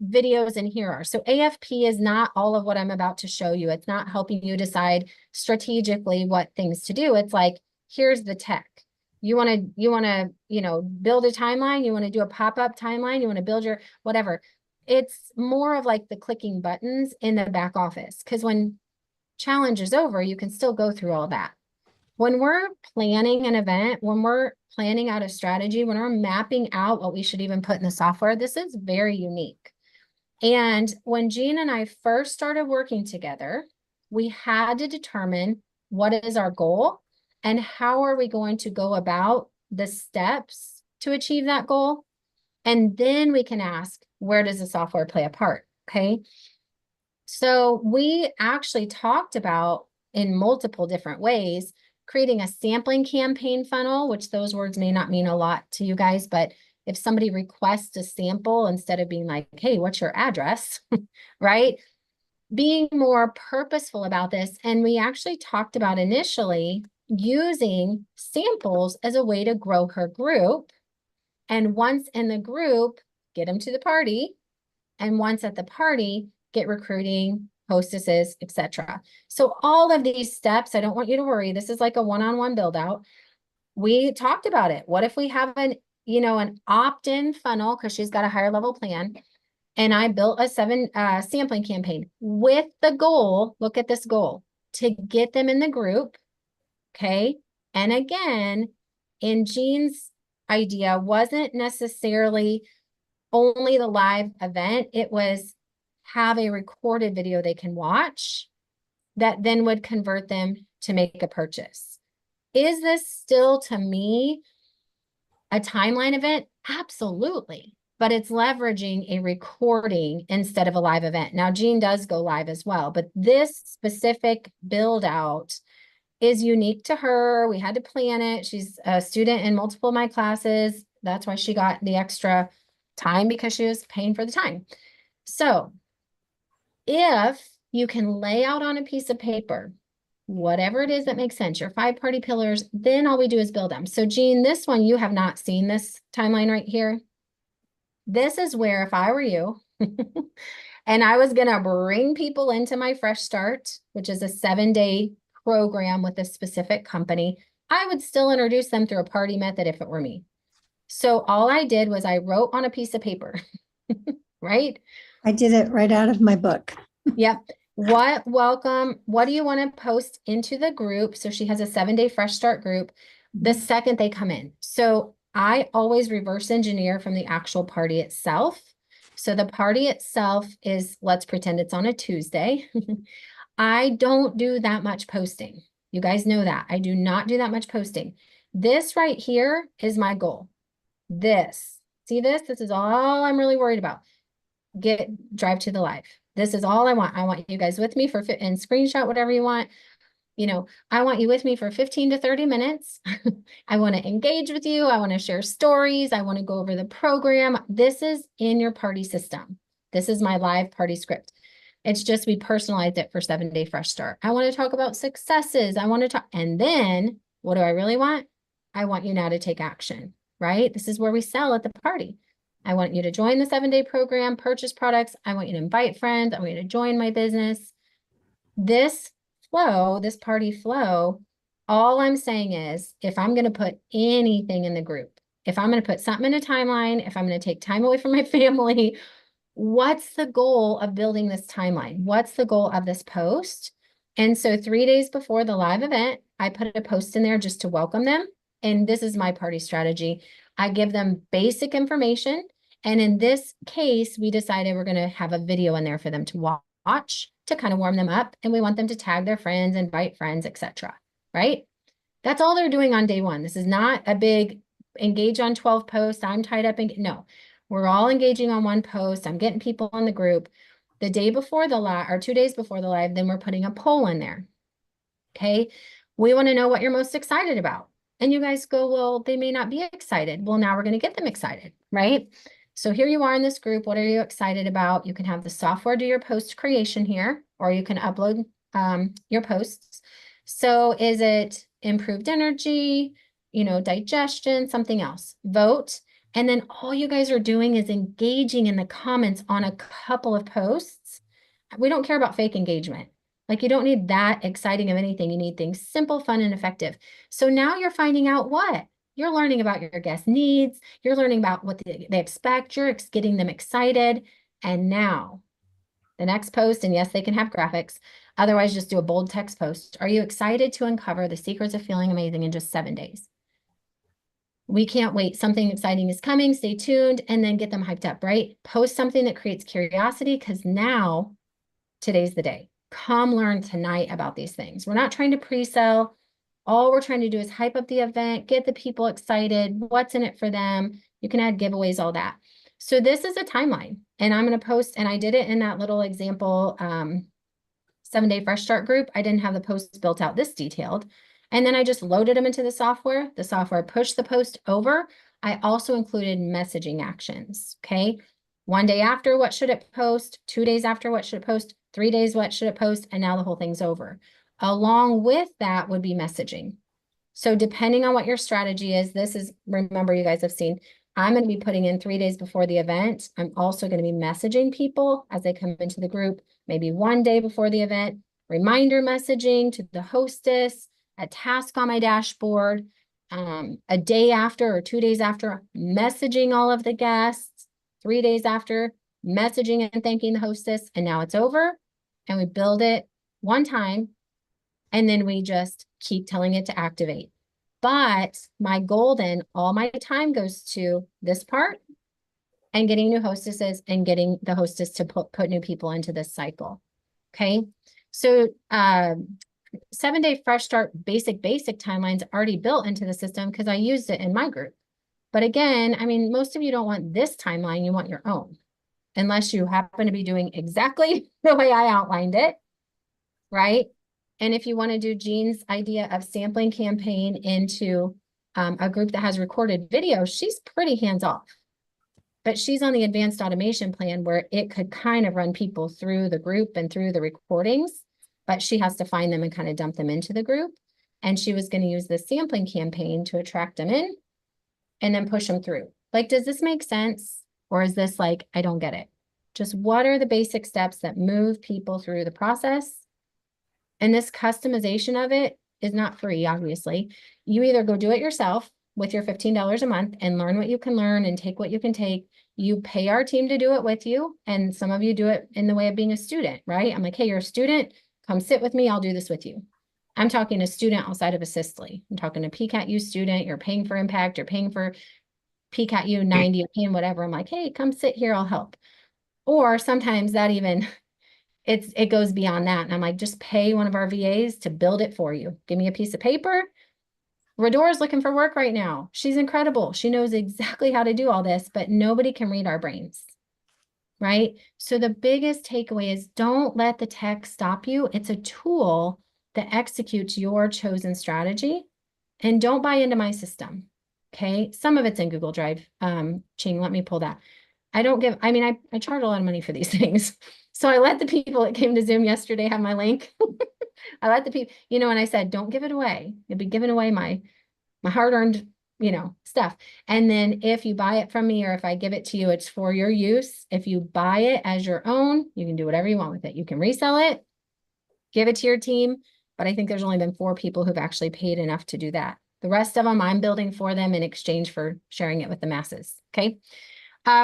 videos in here are. So AFP is not all of what I'm about to show you. It's not helping you decide strategically what things to do. It's like, here's the tech. You want to, build a timeline. You want to do a pop-up timeline. You want to build your whatever. It's more of like the clicking buttons in the back office. Because when challenge is over, you can still go through all that. When we're planning an event, when we're planning out a strategy, when we're mapping out what we should even put in the software, this is very unique. And when Jean and I first started working together, we had to determine what is our goal and how are we going to go about the steps to achieve that goal. And then we can ask, where does the software play a part? Okay. So we actually talked about in multiple different ways, creating a sampling campaign funnel, which those words may not mean a lot to you guys, but if somebody requests a sample, instead of being like, hey, what's your address, right? Being more purposeful about this. And we actually talked about initially using samples as a way to grow her group. And once in the group, get them to the party. And once at the party, get recruiting, hostesses, etc. So all of these steps, I don't want you to worry. This is like a one-on-one build out. We talked about it. What if we have an opt-in funnel because she's got a higher level plan. And I built a 7 sampling campaign with the goal, look at this goal, to get them in the group. Okay. And again, in Jean's idea wasn't necessarily only the live event. It was have a recorded video they can watch that then would convert them to make a purchase. Is this still, to me, a timeline event? Absolutely. But it's leveraging a recording instead of a live event. Now, Jean does go live as well, but this specific build out is unique to her. We had to plan it. She's a student in multiple of my classes. That's why she got the extra time, because she was paying for the time. So if you can lay out on a piece of paper whatever it is that makes sense, your 5 party pillars, then all we do is build them. So Jean, this one, you have not seen this timeline right here. This is where if I were you and I was going to bring people into my Fresh Start, which is a 7-day program with a specific company, I would still introduce them through a party method if it were me. So all I did was I wrote on a piece of paper, right? I did it right out of my book. Yep. what do you want to post into the group? So she has a 7-day fresh start group the second they come in. So I always reverse engineer from the actual party itself. So the party itself is, let's pretend it's on a Tuesday. I don't do that much posting. You guys know that. I do not do that much posting. This right here is my goal. This, see this? This is all I'm really worried about. Drive to the live. This is all I want. I want you guys with me and screenshot whatever you want. You know, I want you with me for 15 to 30 minutes. I want to engage with you. I want to share stories. I want to go over the program. This is in your party system. This is my live party script. It's just we personalized it for 7-day fresh start. I want to talk about successes. I want to talk, and then what do I really want? I want you now to take action, right? This is where we sell at the party. I want you to join the 7-day program, purchase products. I want you to invite friends. I want you to join my business. This flow, this party flow, all I'm saying is if I'm going to put anything in the group, if I'm going to put something in a timeline, if I'm going to take time away from my family, what's the goal of building this timeline? What's the goal of this post? And so 3 days before the live event, I put a post in there just to welcome them. And this is my party strategy. I give them basic information. And in this case, we decided we're going to have a video in there for them to watch to kind of warm them up. And we want them to tag their friends, invite friends, etc. Right? That's all they're doing on day one. This is not a big engage on 12 posts. I'm tied up in, no, we're all engaging on one post. I'm getting people in the group. The day before the live, or 2 days before the live, then we're putting a poll in there. Okay. We want to know what you're most excited about. And you guys go, well, they may not be excited. Well, now we're going to get them excited, right? So here you are in this group. What are you excited about? You can have the software do your post creation here, or you can upload your posts. So is it improved energy, you know, digestion, something else? Vote. And then all you guys are doing is engaging in the comments on a couple of posts. We don't care about fake engagement. Like you don't need that exciting of anything. You need things simple, fun, and effective. So now you're finding out what? You're learning about your guest needs. You're learning about what they expect. You're getting them excited. And now the next post, and yes, they can have graphics. Otherwise, just do a bold text post. Are you excited to uncover the secrets of feeling amazing in just 7 days? We can't wait. Something exciting is coming. Stay tuned and then get them hyped up, right? Post something that creates curiosity because now today's the day. Come learn tonight about these things. We're not trying to pre-sell. All we're trying to do is hype up the event, get the people excited, what's in it for them. You can add giveaways, all that. So this is a timeline and I'm going to post, and I did it in that little example 7-day fresh start group. I didn't have the posts built out this detailed. And then I just loaded them into the software. The software pushed the post over. I also included messaging actions, okay? 1 day after, what should it post? 2 days after, what should it post? 3 days, what should it post? And now the whole thing's over. Along with that would be messaging. So depending on what your strategy is, this is, remember you guys have seen, I'm going to be putting in 3 days before the event. I'm also going to be messaging people as they come into the group, maybe 1 day before the event, reminder messaging to the hostess, a task on my dashboard, a day after or 2 days after, messaging all of the guests, 3 days after, messaging and thanking the hostess, and now it's over. And we build it one time, and then we just keep telling it to activate. But my goal then, all my time goes to this part and getting new hostesses and getting the hostess to put new people into this cycle. Okay. So 7-day fresh start basic timeline's already built into the system because I used it in my group. But again, I mean, most of you don't want this timeline, you want your own, unless you happen to be doing exactly the way I outlined it, right? And if you want to do Jean's idea of sampling campaign into a group that has recorded video, she's pretty hands-off. But she's on the advanced automation plan where it could kind of run people through the group and through the recordings, but she has to find them and kind of dump them into the group. And she was going to use the sampling campaign to attract them in and then push them through. Like, does this make sense? Or is this like, I don't get it? Just what are the basic steps that move people through the process? And this customization of it is not free, obviously. You either go do it yourself with your $15 a month and learn what you can learn and take what you can take. you pay our team to do it with you. And some of you do it in the way of being a student, right? I'm like, hey, you're a student, come sit with me. I'll do this with you. I'm talking a student outside of a Assistly. I'm talking a PCAT-U student. You're paying for impact. You're paying for PCAT-U 90, you're paying whatever. I'm like, hey, come sit here. I'll help. Or sometimes that even, it goes beyond that. And I'm like, just pay one of our VAs to build it for you. Give me a piece of paper. Redora's looking for work right now. She's incredible. She knows exactly how to do all this, but nobody can read our brains, right? So the biggest takeaway is don't let the tech stop you. It's a tool that executes your chosen strategy, and don't buy into my system. Okay. Some of it's in Google Drive. Ching, let me pull that. I charge a lot of money for these things. So I let the people that came to Zoom yesterday have my link. I let the people, and I said, don't give it away. You'll be giving away my hard-earned, stuff. And then if you buy it from me, or if I give it to you, it's for your use. If you buy it as your own, you can do whatever you want with it. You can resell it, give it to your team. But I think there's only been 4 people who've actually paid enough to do that. The rest of them I'm building for them in exchange for sharing it with the masses. Okay.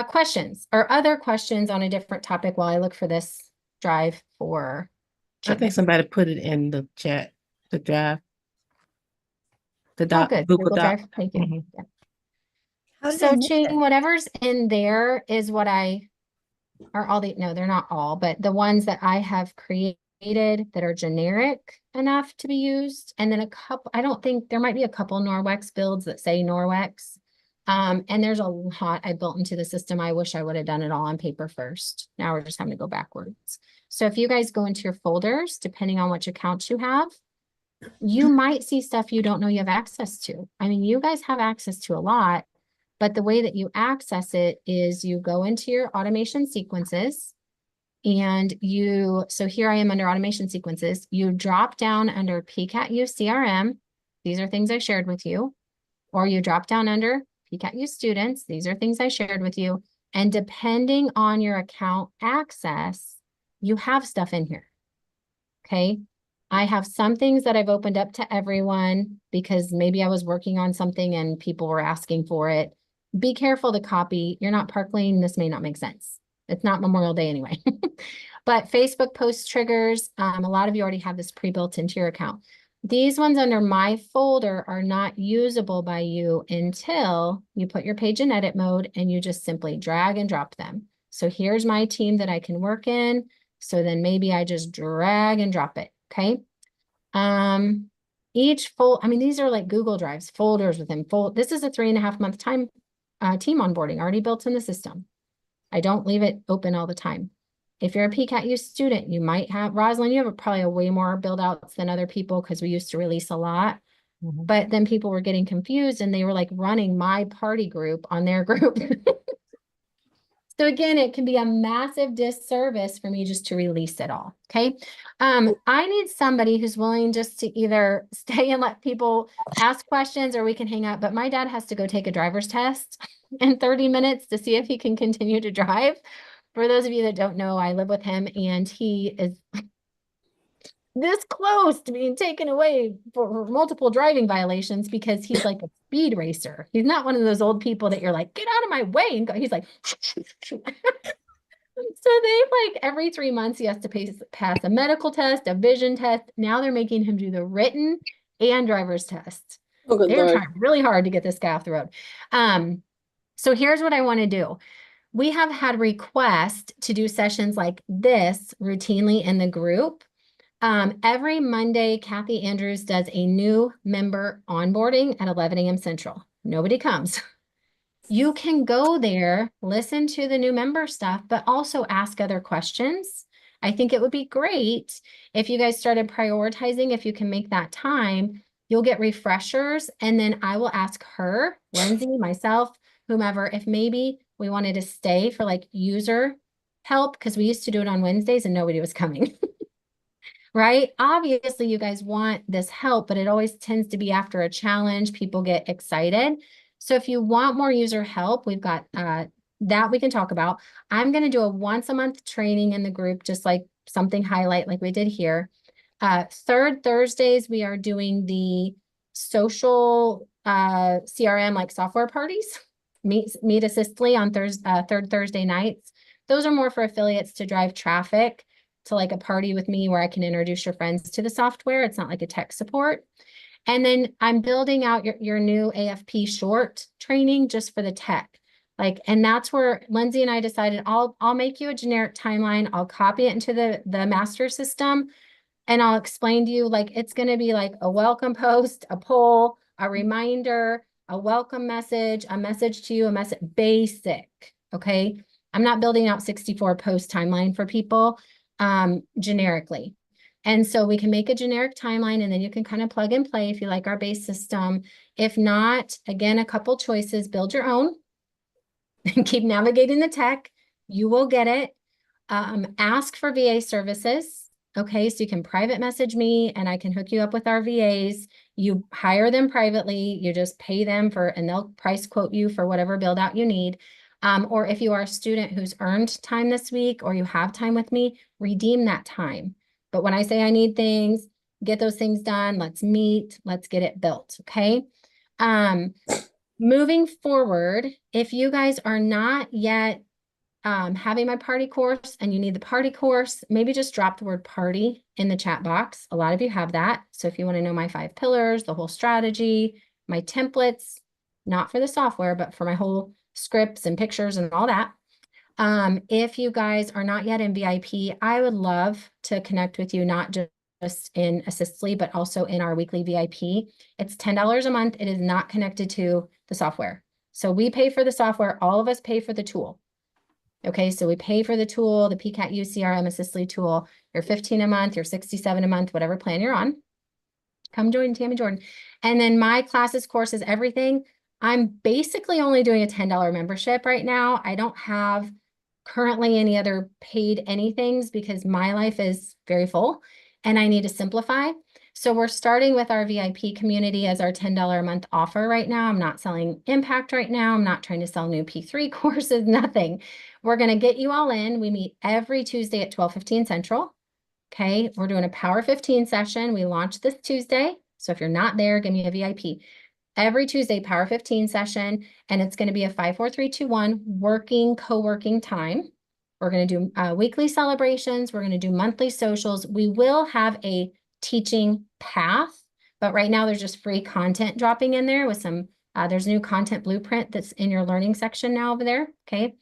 Questions or other questions on a different topic while I look for this drive for I think somebody put it in the chat, the drive. The Oh, good. Google Google Doc. Drive. Thank you. Mhm. Yeah. How did I So miss Ching, it? whatever's in there is what are all no, they're not all, but the ones that I have created that are generic enough to be used. And then a couple, I don't think there might be a couple Norwex builds that say Norwex. And there's a lot I built into the system. I wish I would have done it all on paper first. Now we're just having to go backwards. So if you guys go into your folders, depending on which accounts you have, you might see stuff you don't know you have access to. I mean, you guys have access to a lot, but the way that you access it is you go into your automation sequences and so here I am under automation sequences. You drop down under PCAT-U CRM. These are things I shared with you. Or you drop down under PCAT-U students. These are things I shared with you. And depending on your account access, you have stuff in here. Okay. I have some things that I've opened up to everyone because maybe I was working on something and people were asking for it. Be careful to copy. You're not Park Lane. This may not make sense. It's not Memorial Day anyway. But Facebook post triggers, a lot of you already have this pre-built into your account. These ones under my folder are not usable by you until you put your page in edit mode and you just simply drag and drop them. So here's my team that I can work in. So then maybe I just drag and drop it. Okay. These are like Google Drives, folders within this is a 3.5 month time team onboarding already built in the system. I don't leave it open all the time. If you're a PCAT-U student, you might have, Rosalind, you have probably a way more build outs than other people because we used to release a lot. But then people were getting confused and they were like running my party group on their group. So again, it can be a massive disservice for me just to release it all. Okay. I need somebody who's willing just to either stay and let people ask questions or we can hang out. But my dad has to go take a driver's test in 30 minutes to see if he can continue to drive. For those of you that don't know, I live with him and he is this close to being taken away for multiple driving violations because he's like a speed racer. He's not one of those old people that you're like, get out of my way. And go. He's like, so they like every 3 months, he has to pass a medical test, a vision test. Now they're making him do the written and driver's test. Oh, good They're Lord. trying really hard to get this guy off the road. So here's what I want to do. We have had requests to do sessions like this routinely in the group. Every Monday, Cathy Andrews does a new member onboarding at 11 a.m. Central. Nobody comes. You can go there, listen to the new member stuff, but also ask other questions. I think it would be great if you guys started prioritizing, if you can make that time, you'll get refreshers. And then I will ask her, Lindsay, myself, whomever, if maybe we wanted to stay for like user help, because we used to do it on Wednesdays and nobody was coming. Right? Obviously, you guys want this help, but it always tends to be after a challenge. People get excited. So if you want more user help, we've got that we can talk about. I'm going to do a once a month training in the group, just like something highlight like we did here. Third Thursdays, we are doing the social CRM like software parties. Meet Assistly on third Thursday nights. Those are more for affiliates to drive traffic to like a party with me where I can introduce your friends to the software. It's not like a tech support. And then I'm building out your new AFP short training just for the tech. Like, and that's where Lindsay and I decided I'll make you a generic timeline. I'll copy it into the master system, and I'll explain to you, like, it's going to be like a welcome post, a poll, a reminder, a welcome message, a message to you, a message, basic. Okay. I'm not building out 64 post timeline for people generically. And so we can make a generic timeline, and then you can kind of plug and play if you like our base system. If not, again, a couple choices, build your own and keep navigating the tech. You will get it. Ask for VA services. Okay, so you can private message me and I can hook you up with our VAs. You hire them privately, you just pay them and they'll price quote you for whatever build out you need. Or if you are a student who's earned time this week or you have time with me, redeem that time. But when I say I need things, get those things done, let's meet, let's get it built, okay? Moving forward, if you guys are not yet having my party course and you need the party course, maybe just drop the word party in the chat box. A lot of you have that. So if you want to know my 5 pillars, the whole strategy, my templates, not for the software, but for my whole scripts and pictures and all that. If you guys are not yet in VIP, I would love to connect with you, not just in Assistly, but also in our weekly VIP. It's $10 a month. It is not connected to the software. So we pay for the software. All of us pay for the tool. Okay, so we pay for the tool, the PCAT UCRM Assistly tool. You're 15 a month, you're 67 a month, whatever plan you're on. Come join Tammy Jordan. And then my classes, courses, everything. I'm basically only doing a $10 membership right now. I don't have currently any other paid anythings because my life is very full and I need to simplify. So we're starting with our VIP community as our $10 a month offer right now. I'm not selling Impact right now. I'm not trying to sell new P3 courses, nothing. We're going to get you all in. We meet every Tuesday at 12:15 Central. Okay, we're doing a Power 15 session. We launched this Tuesday. So if you're not there, give me a VIP. Every Tuesday, Power 15 session, and it's going to be a 5, 4, 3, 2, 1 working, co-working time. We're going to do weekly celebrations. We're going to do monthly socials. We will have a teaching path, but right now there's just free content dropping in there with some, there's a new content blueprint that's in your learning section now over there, okay?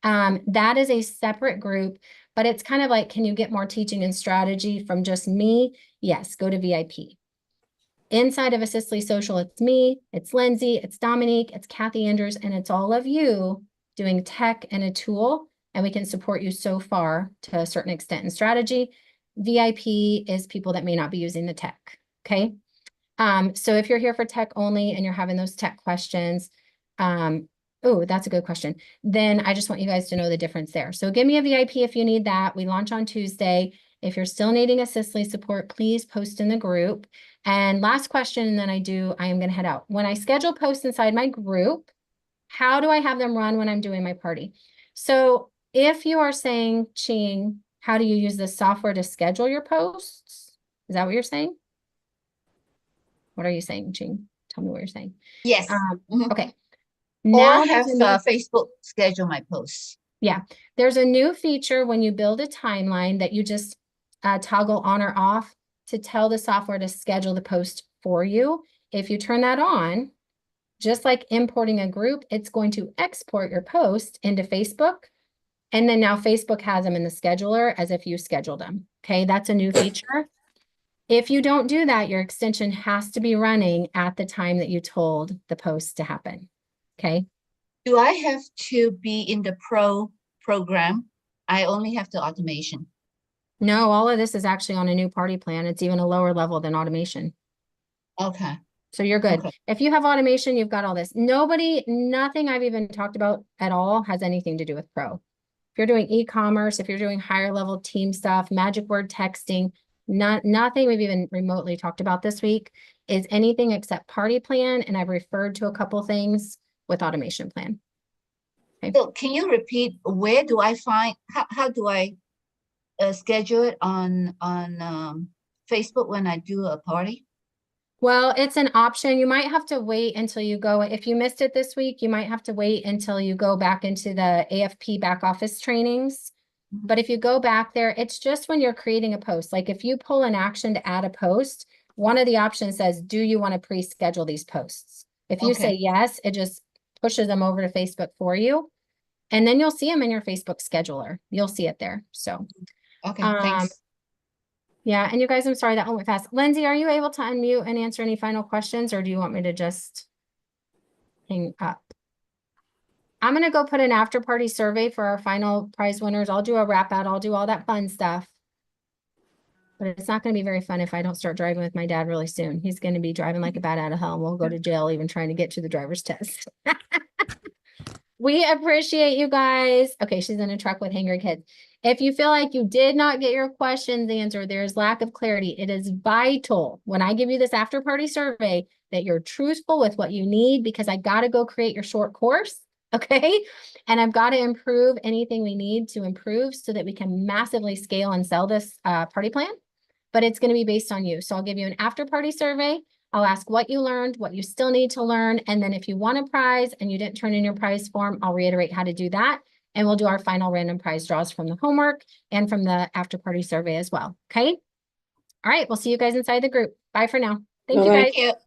That is a separate group, but it's kind of like, can you get more teaching and strategy from just me? Yes, go to VIP. Inside of Assistly Social, it's me, it's Lindsay, it's Dominique, it's Cathy Andrews, and it's all of you doing tech and a tool, and we can support you so far to a certain extent in strategy. VIP is people that may not be using the tech, okay? So if you're here for tech only and you're having those tech questions, oh, that's a good question. Then I just want you guys to know the difference there. So give me a VIP if you need that. We launch on Tuesday. If you're still needing Assistly support, please post in the group. And last question, and then I am going to head out. When I schedule posts inside my group, how do I have them run when I'm doing my party? So if you are saying, Ching, how do you use this software to schedule your posts? Is that what you're saying? What are you saying, Ching? Tell me what you're saying. Yes. Okay. Or Now have there's a new, Facebook schedule my posts. yeah, there's a new feature when you build a timeline that you just toggle on or off to tell the software to schedule the post for you. If you turn that on, just like importing a group, it's going to export your post into Facebook. And then now Facebook has them in the scheduler as if you scheduled them. Okay, that's a new feature. If you don't do that, your extension has to be running at the time that you told the post to happen. Okay. Do I have to be in the pro program? I only have the automation. No, all of this is actually on a new party plan. It's even a lower level than automation. Okay. So you're good. Okay. If you have automation, you've got all this. Nothing I've even talked about at all has anything to do with pro. If you're doing e-commerce, if you're doing higher level team stuff, magic word texting, nothing we've even remotely talked about this week is anything except party plan. And I've referred to a couple things with automation plan. Okay. So can you repeat, where do I find, how do I schedule it on Facebook when I do a party? Well, it's an option. You might have to wait until you go. If you missed it this week, you might have to wait until you go back into the AFP back office trainings. But if you go back there, it's just when you're creating a post. Like if you pull an action to add a post, one of the options says, do you want to pre-schedule these posts? If you say Okay. yes, it just pushes them over to Facebook for you. And then you'll see them in your Facebook scheduler. You'll see it there. So, Okay, thanks. yeah. And you guys, I'm sorry that one went fast. Lindsay, are you able to unmute and answer any final questions, or do you want me to just hang up? I'm going to go put an after party survey for our final prize winners. I'll do a wrap out. I'll do all that fun stuff. But it's not going to be very fun if I don't start driving with my dad really soon. He's going to be driving like a bat out of hell. And we'll go to jail even trying to get to the driver's test. We appreciate you guys. Okay, she's in a truck with hangry kids. If you feel like you did not get your questions answered, there's lack of clarity. It is vital when I give you this after party survey that you're truthful with what you need, because I got to go create your short course. Okay. And I've got to improve anything we need to improve so that we can massively scale and sell this party plan. But it's going to be based on you. So I'll give you an after party survey. I'll ask what you learned, what you still need to learn. And then if you want a prize and you didn't turn in your prize form, I'll reiterate how to do that. And we'll do our final random prize draws from the homework and from the after party survey as well. Okay. All right. We'll see you guys inside the group. Bye for now. Thank you Bye-bye. guys. Thank you.